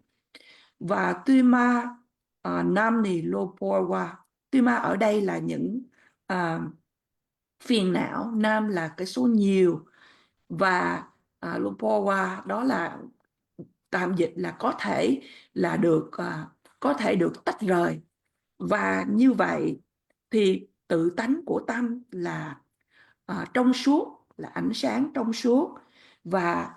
Và Tuma Namni Loporwa. Tuma ở đây là những phiền não. Nam là cái số nhiều, và Loporwa đó là tạm dịch là có thể là có thể được tách rời. Và như vậy thì tự tánh của tâm là trong suốt, là ánh sáng trong suốt. Và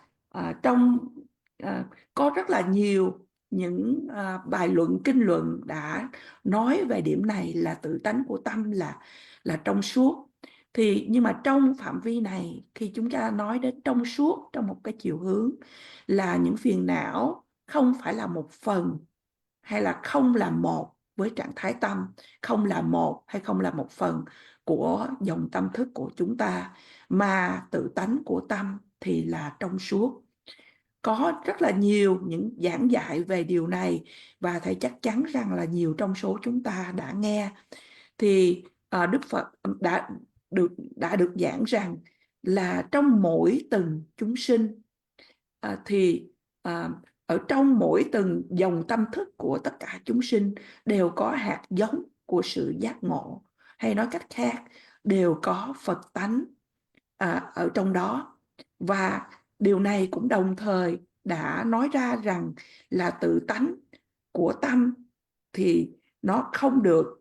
có rất là nhiều những bài luận, kinh luận đã nói về điểm này, là tự tánh của tâm là trong suốt. Nhưng mà trong phạm vi này, khi chúng ta nói đến trong suốt trong một cái chiều hướng, là những phiền não không phải là một phần hay là không là một với trạng thái tâm, không là một hay không là một phần của dòng tâm thức của chúng ta, mà tự tánh của tâm thì là trong suốt. Có rất là nhiều những giảng dạy về điều này, và thầy chắc chắn rằng là nhiều trong số chúng ta đã nghe. Thì Đức Phật đã được giảng rằng là trong mỗi từng chúng sinh thì ở trong mỗi từng dòng tâm thức của tất cả chúng sinh đều có hạt giống của sự giác ngộ, hay nói cách khác đều có Phật tánh ở trong đó. Và điều này cũng đồng thời đã nói ra rằng là tự tánh của tâm thì nó không được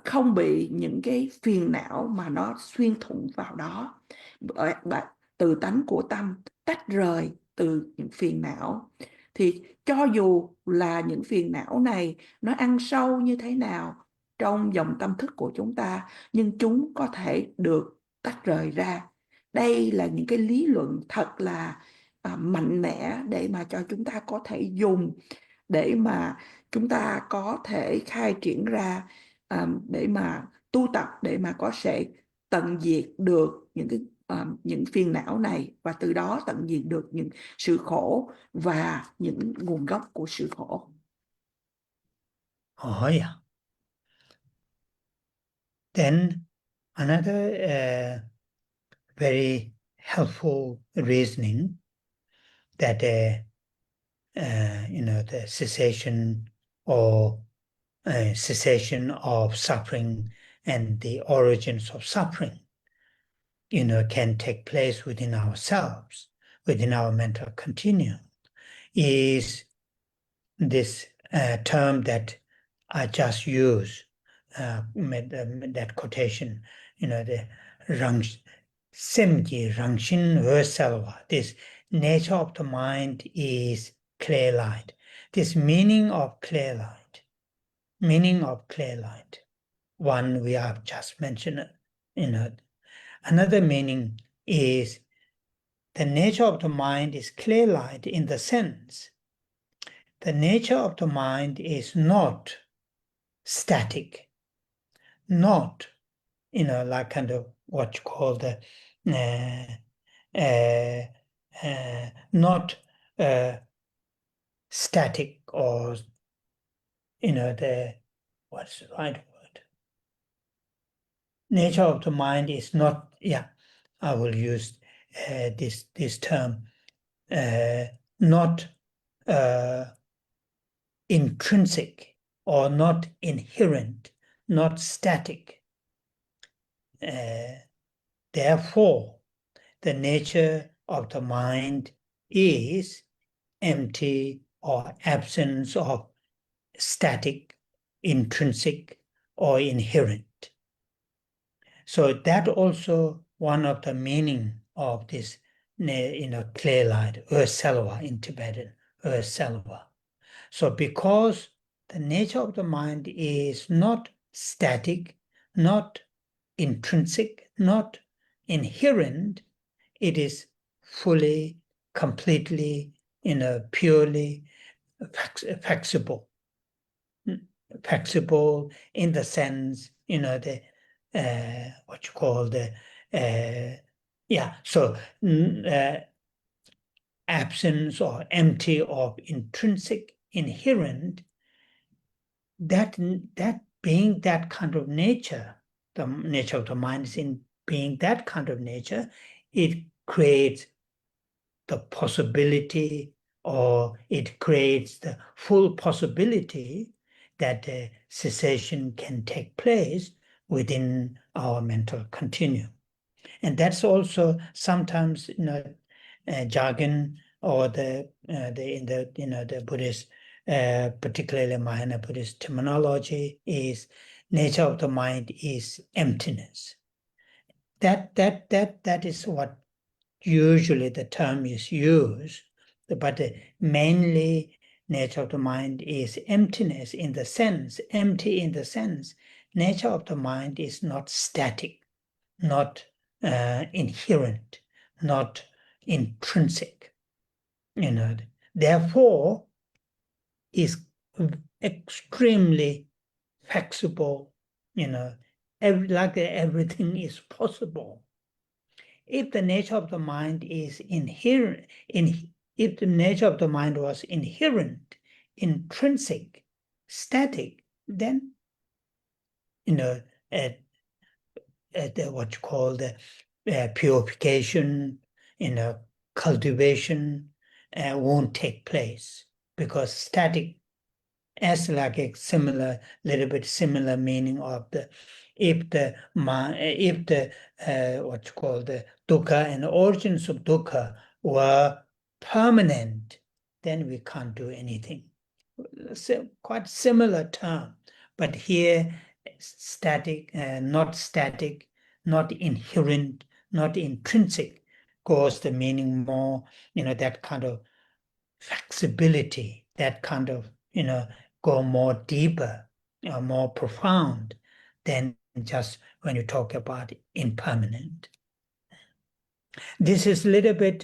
không bị những cái phiền não mà nó xuyên thủng vào đó. Tự tánh của tâm tách rời từ những phiền não, thì cho dù là những phiền não này nó ăn sâu như thế nào trong dòng tâm thức của chúng ta, nhưng chúng có thể được tách rời ra. Đây là những cái lý luận thật là mạnh mẽ để mà cho chúng ta có thể dùng, để mà chúng ta có thể khai triển ra, để mà tu tập, để mà có thể tận diệt được những phiền não này, và từ đó tận diệt được những sự khổ và những nguồn gốc của sự khổ. Oh yeah. Then another very helpful reasoning that the cessation or cessation of suffering and the origins of suffering, can take place within ourselves, within our mental continuum, is this term that I just used, that quotation, the Semji Rangshin Versalva. This nature of the mind is clear light. This meaning of clear light, one we have just mentioned, another meaning is the nature of the mind is clear light in the sense the nature of the mind is not static, not, like kind of what you call the, not static, or, what's the right word? Nature of the mind is not, I will use this term, not intrinsic or not inherent, not static. Therefore, the nature of the mind is empty or absence of static, intrinsic, or inherent. So that also one of the meaning of this, clear light, Selva in Tibetan, Selva. So because the nature of the mind is not static, not intrinsic, not inherent, it is fully, completely, purely flexible. Flexible in the sense, what you call the, absence or empty of intrinsic, inherent, that being that kind of nature, the nature of the mind is in being that kind of nature, it creates the possibility, or it creates the full possibility that cessation can take place within our mental continuum. And that's also sometimes, jargon, or the Buddhist, particularly Mahayana Buddhist terminology, is nature of the mind is emptiness. That is what usually the term is used, but mainly nature of the mind is emptiness, in the sense, empty in the sense, nature of the mind is not static, not inherent, not intrinsic. Therefore, is extremely flexible. Like everything is possible. If the nature of the mind is inherent, if the nature of the mind was inherent, intrinsic, static, then what you call the purification, cultivation won't take place, because static as like a little bit similar meaning of if the what you call the dukkha and the origins of dukkha were permanent, then we can't do anything. So quite similar term, but here static, not inherent, not intrinsic, goes the meaning more, that kind of flexibility, that kind of, go more deeper, more profound than just when you talk about impermanent. This is a little bit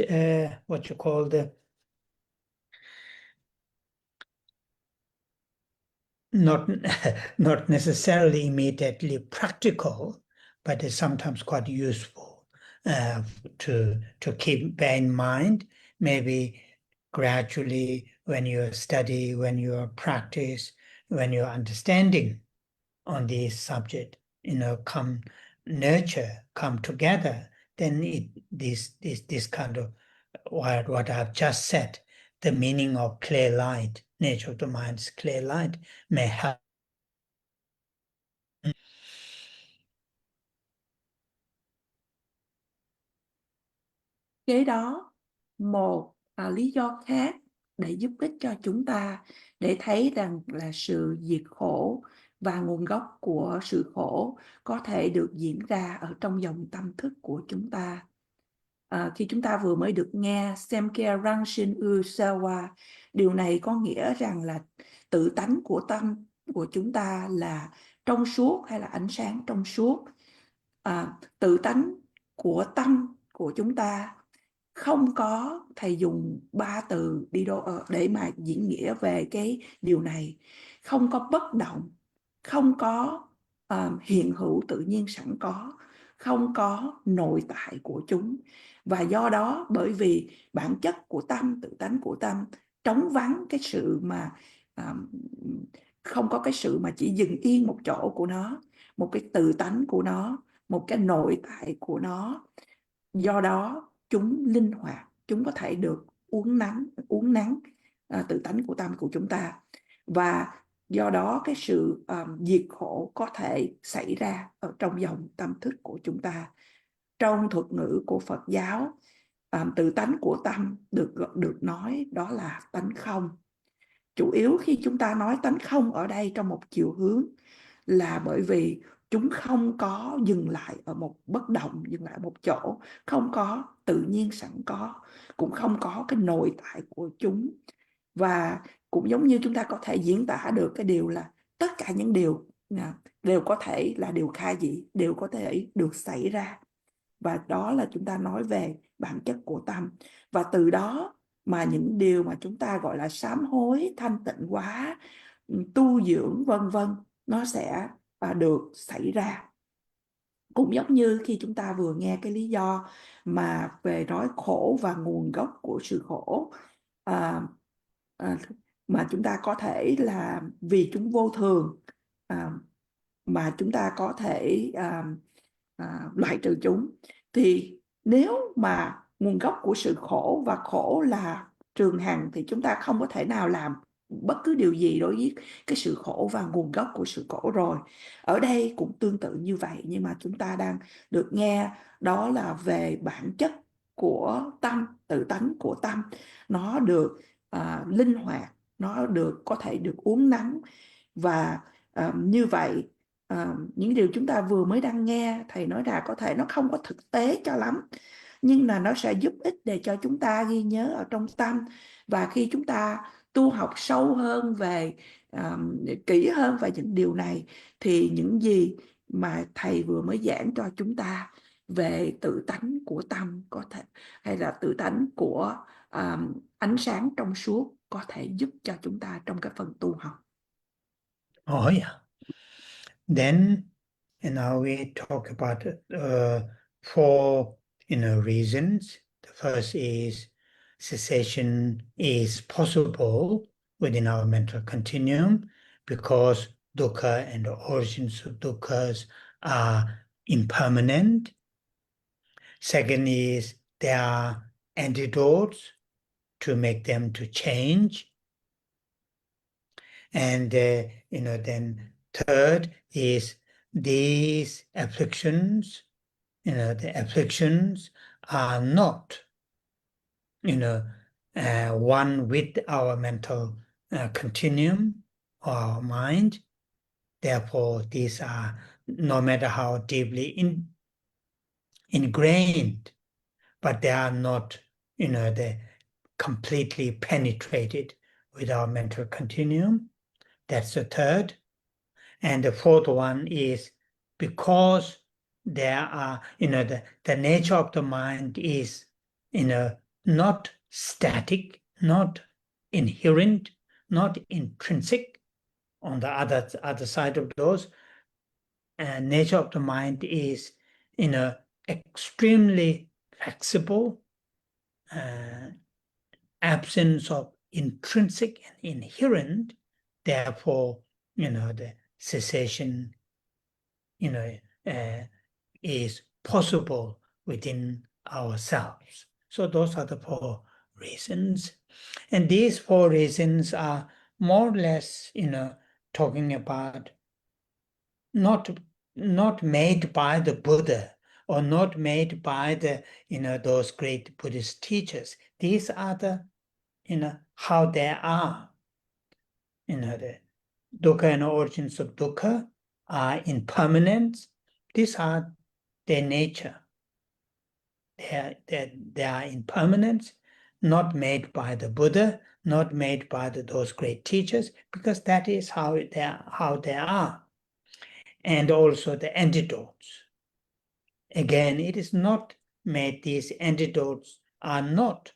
what you call not not necessarily immediately practical, but it's sometimes quite useful to bear in mind. Maybe gradually, when you study, when you practice, when you're understanding on this subject, come together, then this kind of what I've just said, the meaning of clear light, nature of the mind's clear light, may help. Kế đó, một lý do khác để giúp ích cho chúng ta để thấy rằng là sự diệt khổ và nguồn gốc của sự khổ có thể được diễn ra ở trong dòng tâm thức của chúng ta. Khi chúng ta vừa mới được nghe Samkhya Rangshin Usawa, điều này có nghĩa rằng là tự tánh của tâm của chúng ta là trong suốt hay là ánh sáng trong suốt. Tự tánh của tâm của chúng ta không có, thầy dùng 3 từ đi để mà diễn nghĩa về cái điều này, không có bất động, không có hiện hữu tự nhiên sẵn có, không có nội tại của chúng. Và do đó, bởi vì bản chất của tâm, tự tánh của tâm trống vắng cái sự mà không có cái sự mà chỉ dừng yên một chỗ của nó, một cái tự tánh của nó, một cái nội tại của nó. Do đó chúng linh hoạt, chúng có thể được uốn nắn tự tánh của tâm của chúng ta. Và do đó cái sự diệt khổ có thể xảy ra ở trong dòng tâm thức của chúng ta. Trong thuật ngữ của Phật giáo, tự tánh của tâm được nói đó là tánh không. Chủ yếu khi chúng ta nói tánh không ở đây trong một chiều hướng là bởi vì chúng không có dừng lại ở một bất động, dừng lại ở một chỗ, không có tự nhiên sẵn có, cũng không có cái nội tại của chúng. Và cũng giống như chúng ta có thể diễn tả được cái điều là tất cả những điều đều có thể là điều khai dị, đều có thể được xảy ra. Và đó là chúng ta nói về bản chất của tâm. Và từ đó mà những điều mà chúng ta gọi là sám hối, thanh tịnh hóa, tu dưỡng vân vân, nó sẽ được xảy ra. Cũng giống như khi chúng ta vừa nghe cái lý do mà về nói khổ và nguồn gốc của sự khổ, mà chúng ta có thể là vì chúng vô thường, mà chúng ta có thể loại trừ chúng. Thì nếu mà nguồn gốc của sự khổ và khổ là trường hằng, thì chúng ta không có thể nào làm bất cứ điều gì đối với cái sự khổ và nguồn gốc của sự khổ rồi. Ở đây cũng tương tự như vậy, nhưng mà chúng ta đang được nghe đó là về bản chất của tâm, tự tánh của tâm. Nó được linh hoạt, nó có thể được uốn nắn. Và như vậy, những điều chúng ta vừa mới đang nghe, thầy nói là có thể nó không có thực tế cho lắm, nhưng là nó sẽ giúp ích để cho chúng ta ghi nhớ ở trong tâm. Và khi chúng ta tu học sâu hơn về, kỹ hơn về những điều này, thì những gì mà thầy vừa mới giảng cho chúng ta về tự tánh của tâm có thể, hay là tự tánh của ánh sáng trong suốt, có thể giúp cho chúng ta trong cái phần tu học. Oh yeah. Then, we talk about 4 reasons. The first is cessation is possible within our mental continuum because dukkha and the origins of dukkhas are impermanent. Second is there are antidotes to make them to change. And then third is these afflictions, the afflictions are not, one with our mental continuum or our mind. Therefore, these are, no matter how deeply ingrained, but they are not, they completely penetrated with our mental continuum. That's the third. And the fourth one is because there are, the nature of the mind is, not static, not inherent, not intrinsic. On the other side of those, nature of the mind is, extremely flexible, absence of intrinsic and inherent. Therefore, the cessation, is possible within ourselves. So those are the 4 reasons. And these 4 reasons are more or less, talking about not made by the Buddha or not made by the, those great Buddhist teachers. These are the, how they are. The dukkha and origins of dukkha are impermanent. These are their nature. They are impermanent, not made by the Buddha, not made by those great teachers, because that is how they are. And also the antidotes. Again, it is not made, these antidotes are not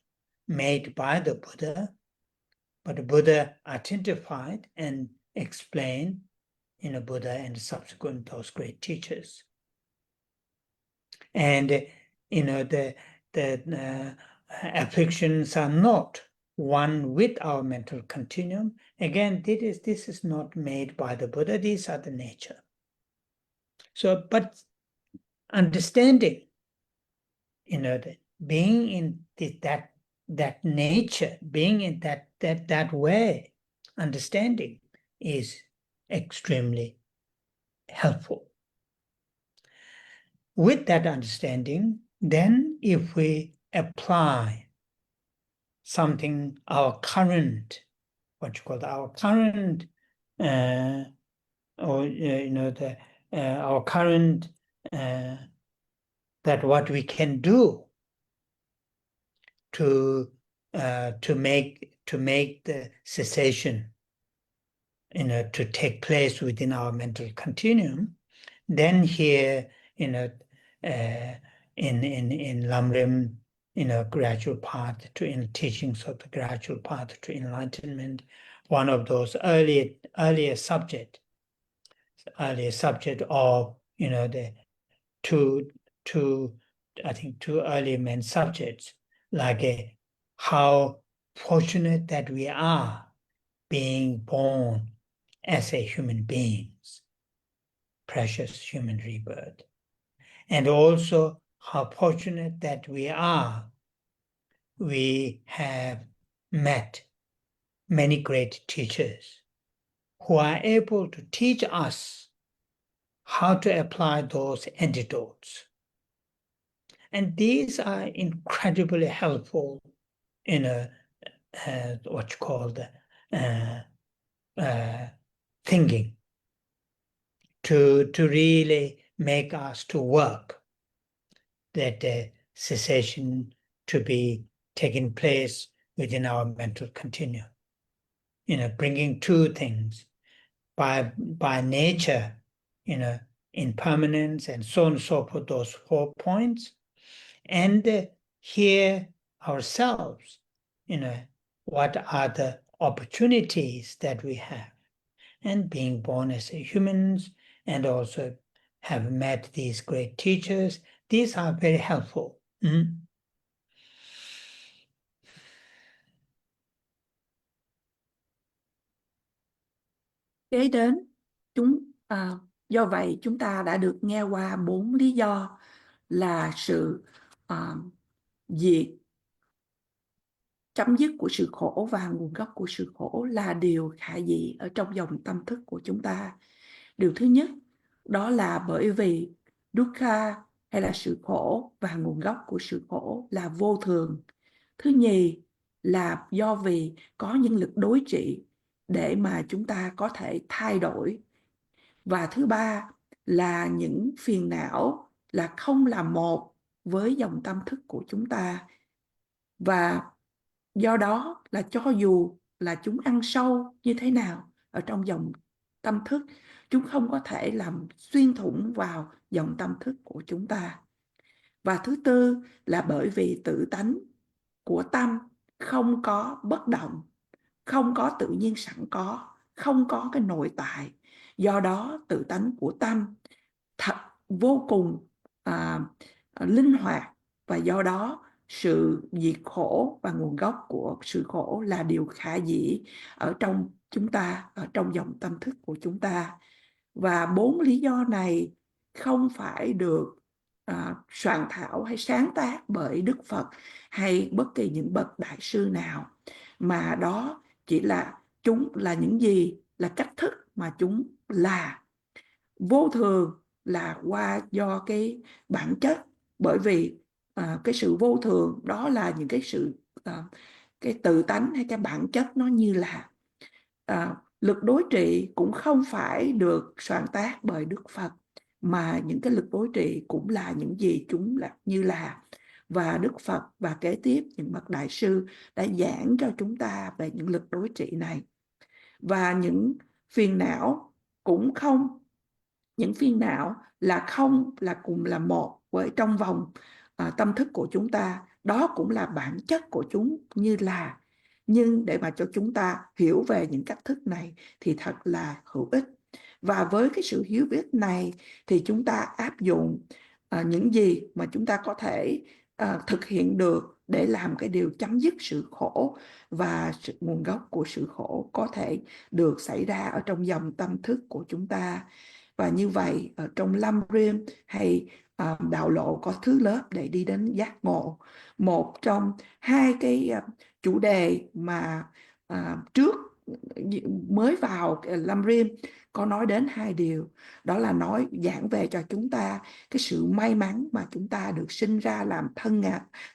made by the Buddha, but the Buddha identified and explained in the Buddha and subsequent those great teachers. And the afflictions are not one with our mental continuum. Again, this is not made by the Buddha. These are the nature. So, but understanding, being in that nature, being in that way, understanding is extremely helpful. With that understanding, then if we apply something, our current, what you call our current, our current, that what we can do to make the cessation, to take place within our mental continuum, then here, in Lamrim, gradual path to teachings of the gradual path to enlightenment, one of those earlier subject of, the two early main subjects, like how fortunate that we are being born as a human beings, precious human rebirth, and also how fortunate that we have met many great teachers who are able to teach us how to apply those antidotes. And these are incredibly helpful in what you call thinking, to really make us to work that cessation to be taking place within our mental continuum. Bringing 2 things by nature, impermanence and so on and so forth, those 4 points, and hear ourselves, what are the opportunities that we have, and being born as humans, and also have met these great teachers. These are very helpful. Kế đến, do vậy chúng ta đã được nghe qua 4 lý do là sự diệt, chấm dứt của sự khổ và nguồn gốc của sự khổ là điều khả dĩ ở trong dòng tâm thức của chúng ta. Điều thứ nhất đó là bởi vì dukkha hay là sự khổ và nguồn gốc của sự khổ là vô thường. Thứ nhì là do vì có những lực đối trị để mà chúng ta có thể thay đổi. Và thứ ba là những phiền não là không là một với dòng tâm thức của chúng ta. Và do đó là cho dù là chúng ăn sâu như thế nào ở trong dòng tâm thức, chúng không có thể làm xuyên thủng vào dòng tâm thức của chúng ta. Và thứ tư là bởi vì tự tánh của tâm không có bất động, không có tự nhiên sẵn có, không có cái nội tại. Do đó tự tánh của tâm thật vô cùng linh hoạt, và do đó sự diệt khổ và nguồn gốc của sự khổ là điều khả dĩ ở trong chúng ta, ở trong dòng tâm thức của chúng ta. Và 4 lý do này không phải được soạn thảo hay sáng tác bởi Đức Phật hay bất kỳ những bậc đại sư nào, mà đó chỉ là chúng là những gì, là cách thức mà chúng là. Vô thường là qua do cái bản chất, bởi vì cái sự vô thường đó là những cái sự cái tự tánh hay cái bản chất nó như là. Lực đối trị cũng không phải được soạn tác bởi Đức Phật, mà những cái lực đối trị cũng là những gì chúng là như là. Và Đức Phật và kế tiếp những bậc đại sư đã giảng cho chúng ta về những lực đối trị này. Và những phiền não cũng không, những phiền não là không là cùng là một với trong vòng tâm thức của chúng ta, đó cũng là bản chất của chúng như là. Nhưng để mà cho chúng ta hiểu về những cách thức này thì thật là hữu ích. Và với cái sự hiểu biết này thì chúng ta áp dụng những gì mà chúng ta có thể thực hiện được để làm cái điều chấm dứt sự khổ, và sự nguồn gốc của sự khổ có thể được xảy ra ở trong dòng tâm thức của chúng ta. Và như vậy ở trong lâm riêng hay đạo lộ có thứ lớp để đi đến giác ngộ. Một trong hai cái chủ đề mà trước mới vào lâm riêng có nói đến hai điều, đó là nói giảng về cho chúng ta cái sự may mắn mà chúng ta được sinh ra làm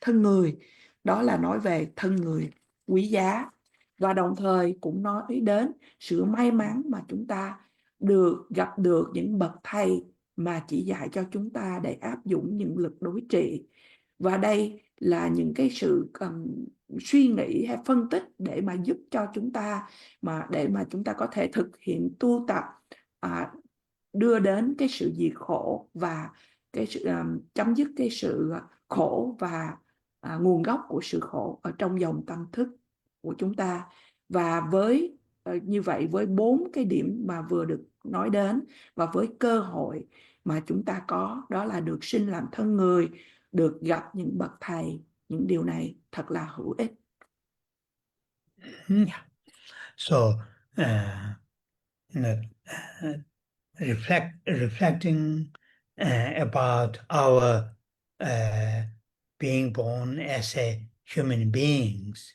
thân người, đó là nói về thân người quý giá. Và đồng thời cũng nói đến sự may mắn mà chúng ta được gặp được những bậc thầy mà chỉ dạy cho chúng ta để áp dụng những lực đối trị. Và đây là những cái sự suy nghĩ hay phân tích để mà giúp cho chúng ta, để mà chúng ta có thể thực hiện tu tập, đưa đến cái sự diệt khổ và cái sự chấm dứt cái sự khổ và nguồn gốc của sự khổ ở trong dòng tâm thức của chúng ta. Và với như vậy, với 4 cái điểm mà vừa được nói đến, và với cơ hội mà chúng ta có, đó là được sinh làm thân người, được gặp những bậc thầy, những điều này thật là hữu ích. So, reflecting about our being born as a human beings,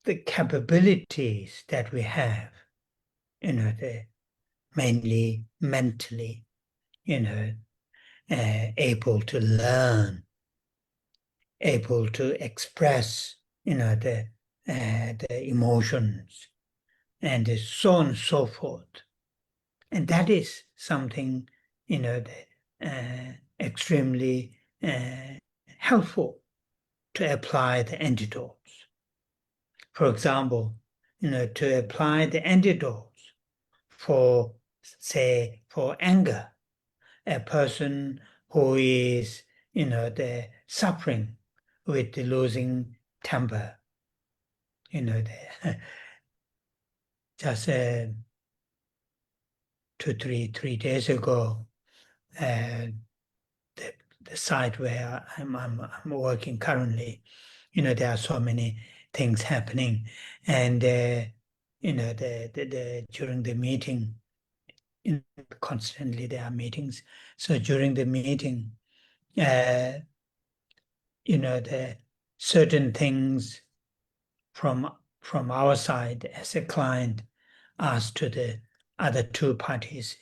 the capabilities that we have, mainly mentally, able to learn, able to express, the emotions, and so on and so forth. And that is something, extremely helpful to apply the antidotes. For example, to apply the antidotes for, say, for anger, a person who is, suffering with the losing temper, just 3 days ago, the site where I'm working currently, there are so many things happening, and during the meeting, constantly there are meetings. So during the meeting, the certain things from our side as a client asked to the other two parties,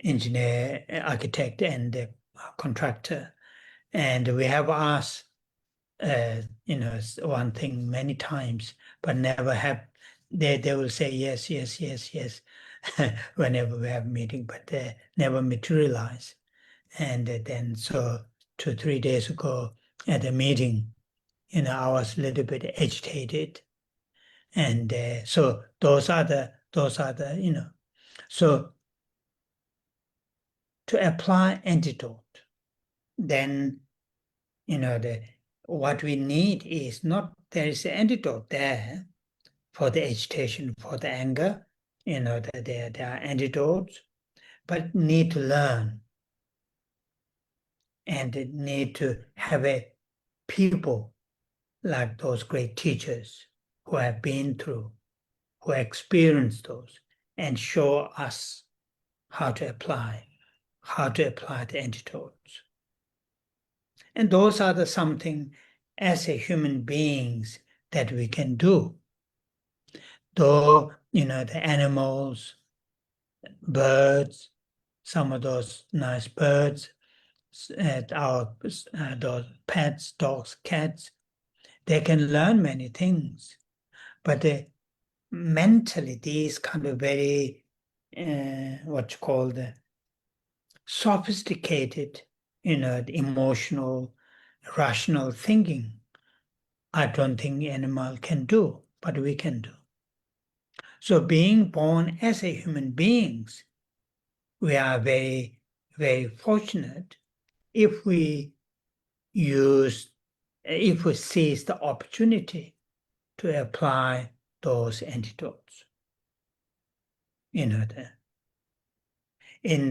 engineer, architect, and the contractor. And we have asked, one thing many times, but never have, they will say yes, yes, yes, yes, whenever we have a meeting, but they never materialize. And then so 2-3 days ago at the meeting, I was a little bit agitated. And so those are the, so to apply antidote, then, what we need is not, there is an antidote there for the agitation, for the anger, that there are antidotes, but need to learn and need to have a people like those great teachers who have been through, who experienced those, and show us how to apply the antidotes. And those are the something as a human beings that we can do. Though, the animals, birds, some of those nice birds, those pets, dogs, cats, they can learn many things. But mentally, these kind of very, what you call the sophisticated, the emotional, rational thinking, I don't think animal can do, but we can do. So being born as a human beings, we are very, very fortunate if we seize the opportunity to apply those antidotes. In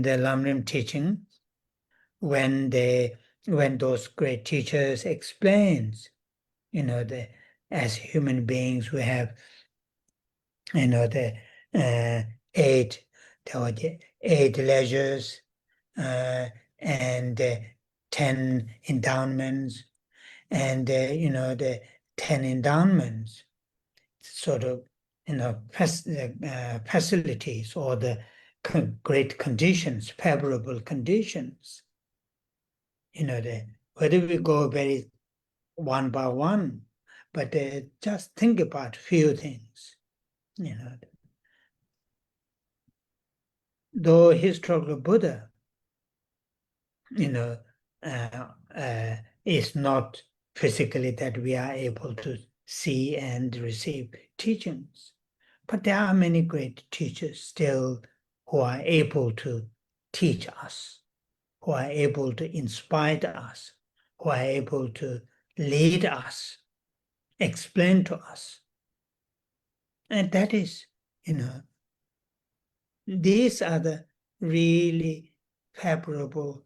the Lamrim teaching, when those great teachers explains, as human beings we have, the eight leisures and 10 endowments, and the 10 endowments sort of facilities or the great conditions, favorable conditions. Whether we go very one by one, but just think about few things. Though historical Buddha, is not physically that we are able to see and receive teachings, but there are many great teachers still who are able to teach us, who are able to inspire us, who are able to lead us, explain to us. And that is, these are the really favorable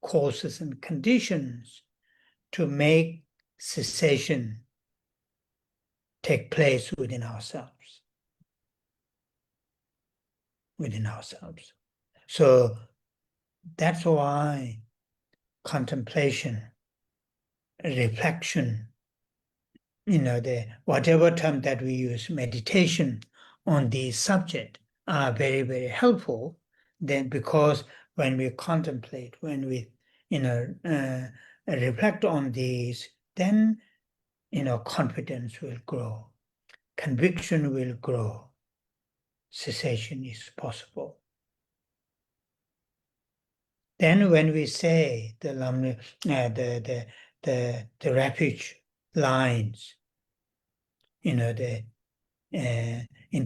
causes and conditions to make cessation take place within ourselves. So that's why contemplation, reflection, the whatever term that we use, meditation on this subject are very, very helpful. Then, because when we contemplate, when we reflect on these, then confidence will grow, conviction will grow, cessation is possible. Then when we say the refuge lines, in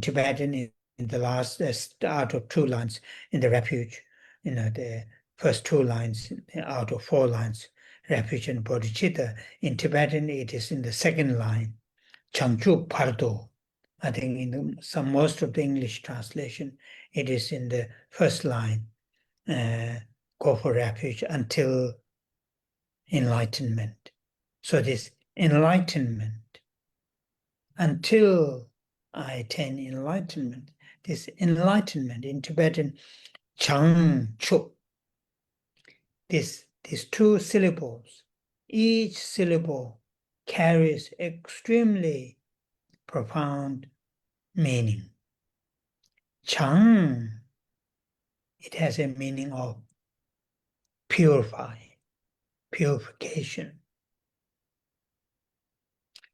Tibetan, in the last out of 2 lines in the refuge, the first 2 lines out of 4 lines, refuge and bodhicitta. In Tibetan, it is in the second line, Changchu Pardo. I think in most of the English translation, it is in the first line, go for refuge until enlightenment. So this enlightenment, until I attain enlightenment, this enlightenment in Tibetan, Chang Chu. These two syllables, each syllable carries extremely profound meaning. Chang, it has a meaning of purify, purification.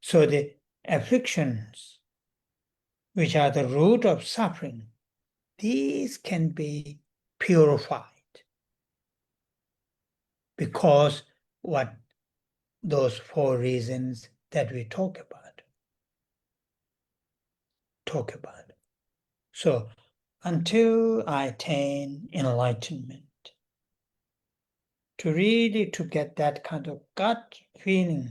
So the afflictions, which are the root of suffering, these can be purified because what those four reasons that we talk about. So until I attain enlightenment, to get that kind of gut feeling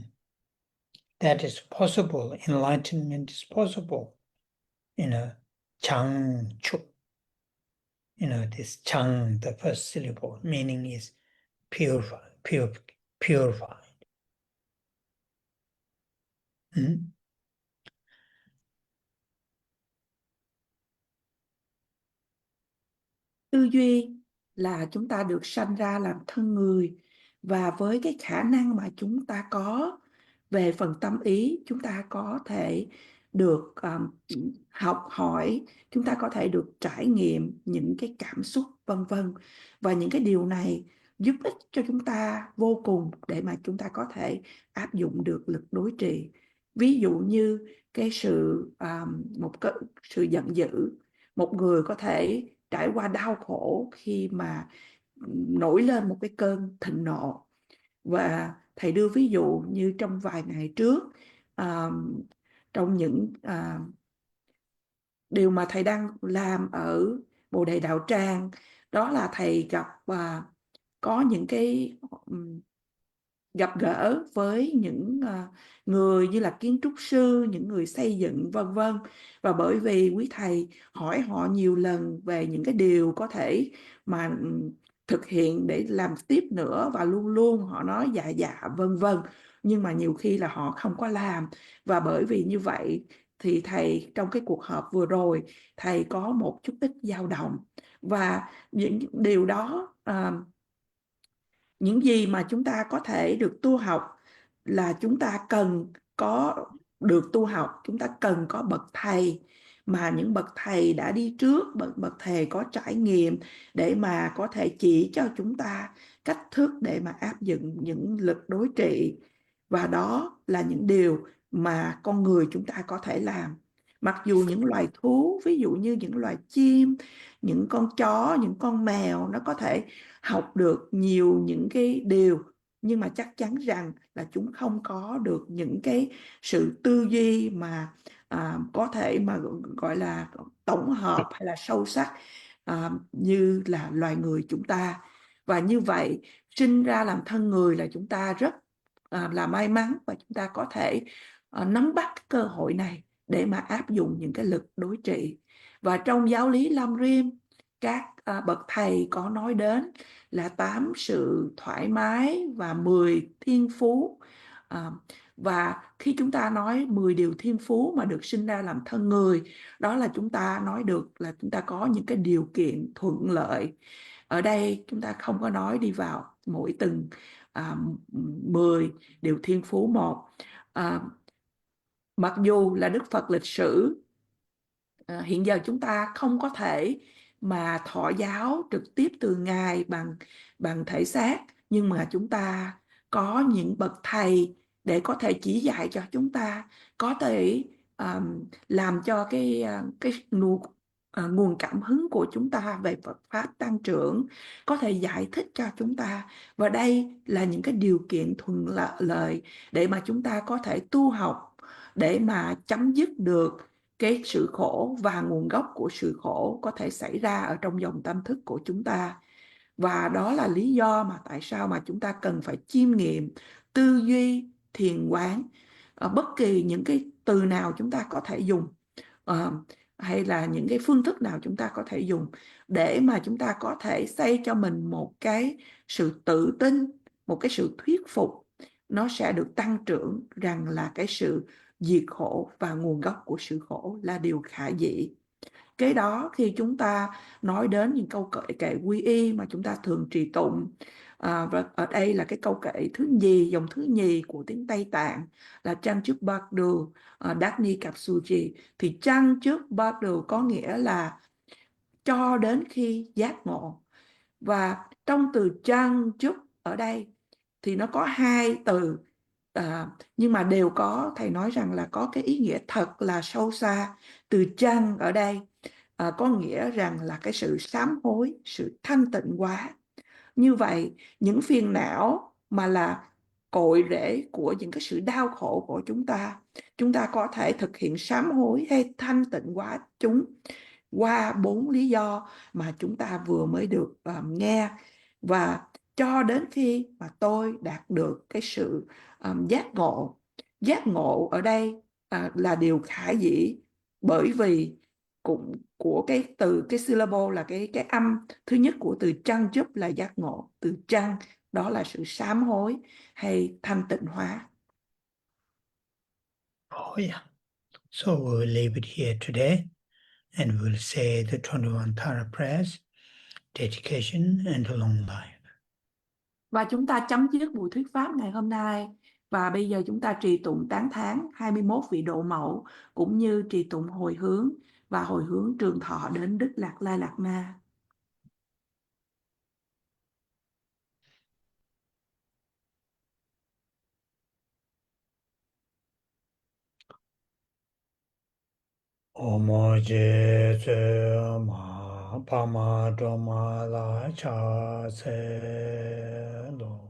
that is possible, enlightenment is possible, Chang Chu. This Chang, the first syllable, meaning is purified. Tư duy là chúng ta được sanh ra làm thân người, và với cái khả năng mà chúng ta có về phần tâm ý, chúng ta có thể được học hỏi, chúng ta có thể được trải nghiệm những cái cảm xúc vân vân, và những cái điều này giúp ích cho chúng ta vô cùng để mà chúng ta có thể áp dụng được lực đối trị. Ví dụ như cái sự giận dữ, một người có thể trải qua đau khổ khi mà nổi lên một cái cơn thịnh nộ. Và thầy đưa ví dụ như trong vài ngày trước, trong những điều mà thầy đang làm ở Bồ Đề Đạo Tràng, đó là thầy có những cái gặp gỡ với những người như là kiến trúc sư, những người xây dựng vân vân. Và bởi vì quý thầy hỏi họ nhiều lần về những cái điều có thể mà thực hiện để làm tiếp nữa, và luôn luôn họ nói dạ dạ vân vân, nhưng mà nhiều khi là họ không có làm. Và bởi vì như vậy thì thầy trong cái cuộc họp vừa rồi, thầy có một chút ít dao động. Và những điều đó, những gì mà chúng ta có thể được tu học là chúng ta cần có được tu học, chúng ta cần có bậc thầy, mà những bậc thầy đã đi trước, bậc thầy có trải nghiệm để mà có thể chỉ cho chúng ta cách thức để mà áp dụng những lực đối trị. Và đó là những điều mà con người chúng ta có thể làm. Mặc dù những loài thú, ví dụ như những loài chim, những con chó, những con mèo, nó có thể học được nhiều những cái điều, nhưng mà chắc chắn rằng là chúng không có được những cái sự tư duy mà có thể mà gọi là tổng hợp hay là sâu sắc như là loài người chúng ta. Và như vậy, sinh ra làm thân người là chúng ta rất là may mắn, và chúng ta có thể nắm bắt cơ hội này để mà áp dụng những cái lực đối trị. Và trong giáo lý Lam Riêm, các bậc thầy có nói đến là 8 sự thoải mái và 10 thiên phú. Và khi chúng ta nói 10 điều thiên phú mà được sinh ra làm thân người, đó là chúng ta nói được là chúng ta có những cái điều kiện thuận lợi. Ở đây chúng ta không có nói đi vào mỗi từng 10 điều thiên phú một. Mặc dù là Đức Phật lịch sử, hiện giờ chúng ta không có thể mà thọ giáo trực tiếp từ Ngài bằng thể xác, nhưng mà chúng ta có những bậc thầy để có thể chỉ dạy cho chúng ta, có thể làm cho cái nguồn cảm hứng của chúng ta về Phật pháp tăng trưởng, có thể giải thích cho chúng ta. Và đây là những cái điều kiện thuận lợi để mà chúng ta có thể tu học, để mà chấm dứt được cái sự khổ, và nguồn gốc của sự khổ có thể xảy ra ở trong dòng tâm thức của chúng ta. Và đó là lý do mà tại sao mà chúng ta cần phải chiêm nghiệm, tư duy, thiền quán, bất kỳ những cái từ nào chúng ta có thể dùng, hay là những cái phương thức nào chúng ta có thể dùng, để mà chúng ta có thể xây cho mình một cái sự tự tin, một cái sự thuyết phục, nó sẽ được tăng trưởng rằng là cái sự diệt khổ và nguồn gốc của sự khổ là điều khả dĩ. Cái đó khi chúng ta nói đến những câu kệ kệ quy y mà chúng ta thường trì tụng, và ở đây là cái câu kệ thứ nhì, dòng thứ nhì của tiếng Tây Tạng là Chan trước Bát Đù Đát Ni Cặp Su Trì. Thì Chan trước Bát Đù có nghĩa là cho đến khi giác ngộ. Và trong từ Chan trước ở đây thì nó có hai từ, nhưng mà đều có, thầy nói rằng là có cái ý nghĩa thật là sâu xa. Từ Chan ở đây có nghĩa rằng là cái sự sám hối, sự thanh tịnh hóa. Như vậy những phiền não mà là cội rễ của những cái sự đau khổ của chúng ta có thể thực hiện sám hối hay thanh tịnh hóa chúng qua 4 lý do mà chúng ta vừa mới được nghe. Và cho đến khi mà tôi đạt được cái sự giác ngộ. Giác ngộ ở đây là điều khả dĩ, bởi vì cũng của cái từ, cái syllable là cái âm thứ nhất của từ chăng giúp là giác ngộ. Từ chăng đó là sự sám hối hay thanh tịnh hóa. Oh, yeah. So we'll leave it here today, and we'll say the 21 Tara prayers, dedication, and long life. Và chúng ta chấm dứt buổi thuyết pháp ngày hôm nay. Và bây giờ chúng ta trì tụng tán thán 21 vị độ mẫu, cũng như trì tụng hồi hướng và hồi hướng trường thọ đến Đức Đạt Lai Lạt Ma. Omo je tse ma pa ma do ma la cha se lo.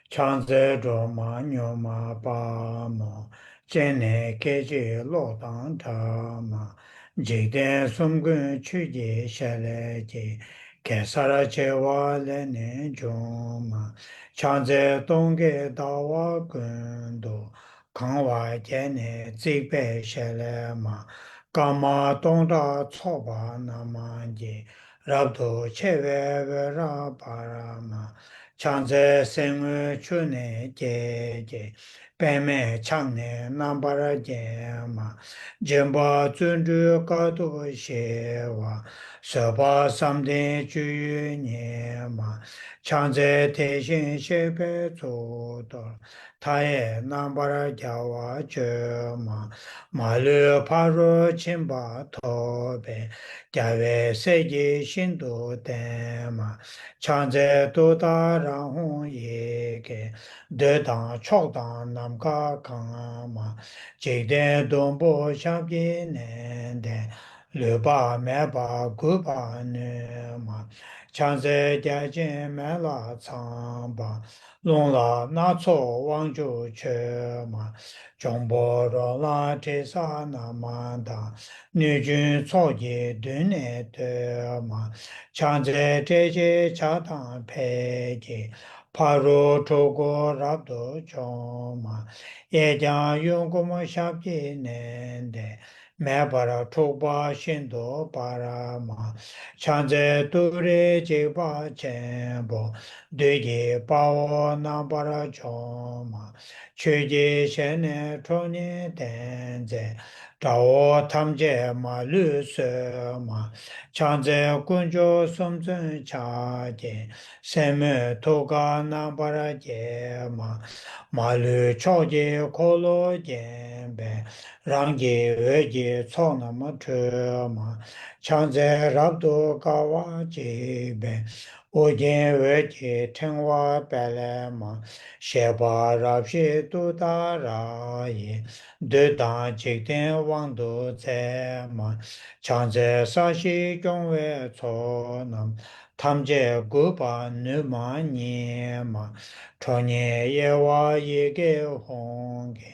Chanze do ma nyo ma pa mo. Jene ke je lo tang ta ma. Je den sum gun chu je she le je. Ke sara che wa le ne jo ma. Chanze dong ge da wa gun do. Kang wa je ne zi pe she le ma. Ka ma dong da co pa na ma je. Rab do che we we ra pa ra ma. Chanze sengwe chune je je, peme changne nambara je ma, jemba zundu kato she wa, soba samde juyu nye ma, chanze te shin shepe zodo, taye nambara jawa je ma, malu paro chimba tobe, jawe seji shindu ten ma, chanze doda rang ye ke de dang chok dang nam ka kang ma jik den don bo shab ye nen de le ba me ba gu ba ne ma chanze jia jin me la chang ba long la na cho wang ju che ma chong bo ro la te sa na ma da nu jun cho ye dun ne de ma chanze te je cha tang pe je paro chogo rabdo choma ye jang yung kuma shab je nen de me para chokpa shindo para ma chanze tu re je pa chen bo de je pa wo na para choma che je shen ne chon ne ten ze Dao tam je ma lu se ma, chanze kunjo som zun cha je, seme toga na para je ma, ma lu cho je kolo je be, rang je we je co na ma che ma, chanze rab do ka wa je be, o je we je ten wa pe le ma, she ba rab she tu da ra ye. De dan jik den wang du zai ma, chang zai sa shi zhong wei co nam, tam je gu pa nu ma nye ma, cho nye ye wa ye ge hong ge,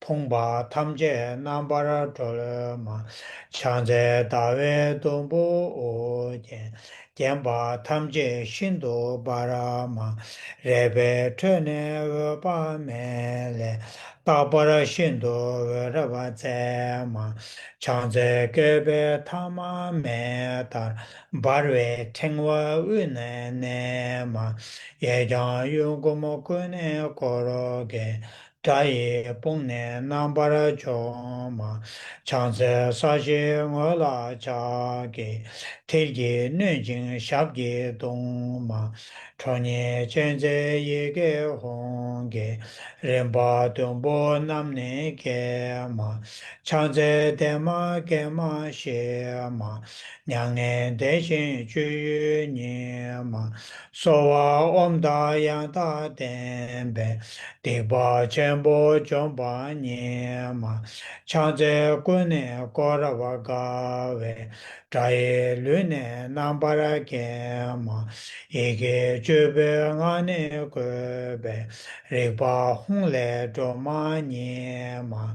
pong ba tam je nam pa ra zho le ma, chang zai da wei dong bu o jian, jian ba tam je xin du pa ra ma, re bei che ne we pa me le, Dabara shindo raba tse ma chanze gebe tama me tar barwe tengwa une ne ma ye jang yungu mo kune koro ge Taye Pongne Nambara Choma Changse Sashi Ngola Chage Tilgi Nunjing Shabge Dongma Chonye Chenze Yege Hongge Rinpa Tumbo Namne Kema Changse Dema Kema Shema Nyangne Deshin Chuyu Nyema Sowa Omda Yangda Denbe Dikpa chenpo chompa nyema, changze kune korava gawe, chaye lune nambara kema, ike chupe ngane kube, rikpa hongle choma nyema,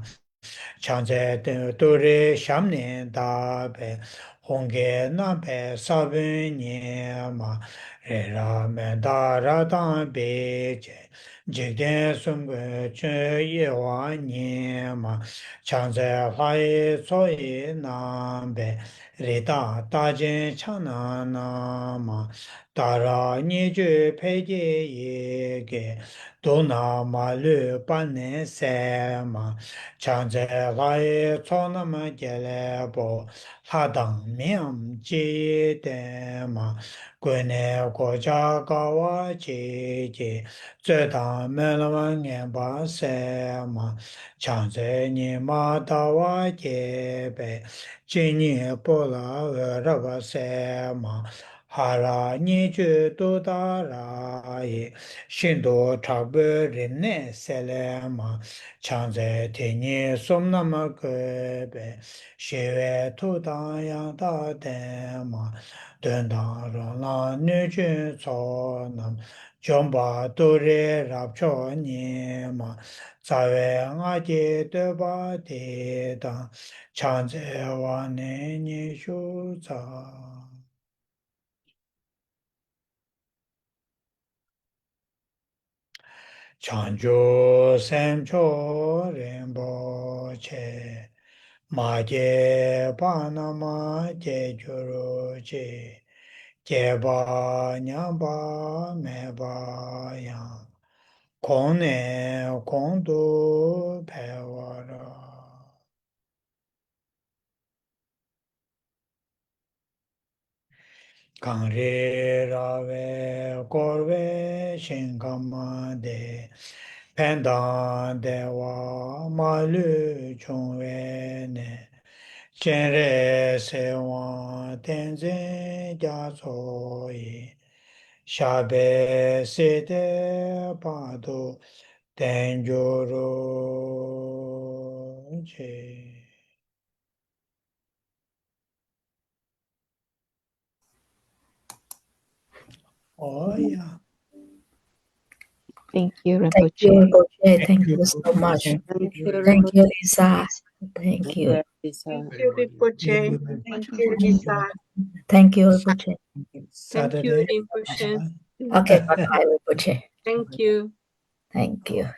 changze turi shamne dabe, honge nabe sabun nyema, re ra me da ra tang beche, jikden sumgu chun ye wa nyema, changze hlaye soye nambe, re da da jen chana nama, dara nye ju peje ye ge, do na ma lu pa ne se ma, changze hlaye so nama gele bo, la dang miam ji de ma, gu ne go ja ga wa ji ji, zhe dang me la wa ngen ba se ma, changze ni ma da wa ge be, ji ni bo la we ra ba se ma, ha ra ni ju du da ra ye, xin du cha bu rin ne se le ma, changze ti ni som nam ge be, xie wei tu da yang da de ma, dun da rong la nu jun so nam, chong pa tu re rab cho ni ma, za wei nga ji de ba de da, changze wa ne ni shu za. Chanjo Semcho Rinpoche Ma Je Panama Je Juro Je Je Ba Nyam Ba Me Ba Yang Kong Ne Kong Du Pe Wa Ra Kang Re Ra We Kor We Shin Kama De Pendan Dewa Malu Chung We Ne Chen Re Se Wan Tenzin Jia So Yi Sha Be Se De Pa Du Den Ju Ru Che Oh yeah. Thank you, Thank you, Rinpoche. Rinpoche. Thank you so much. Thank Thank you, Thank you, Rinpoche. Lisa. Thank you. Thank you, Rinpoche. Thank you, Lisa. Thank you, Rinpoche. Thank you, Saturday. Rinpoche. Okay, bye-bye, Rinpoche. Thank you. Thank you.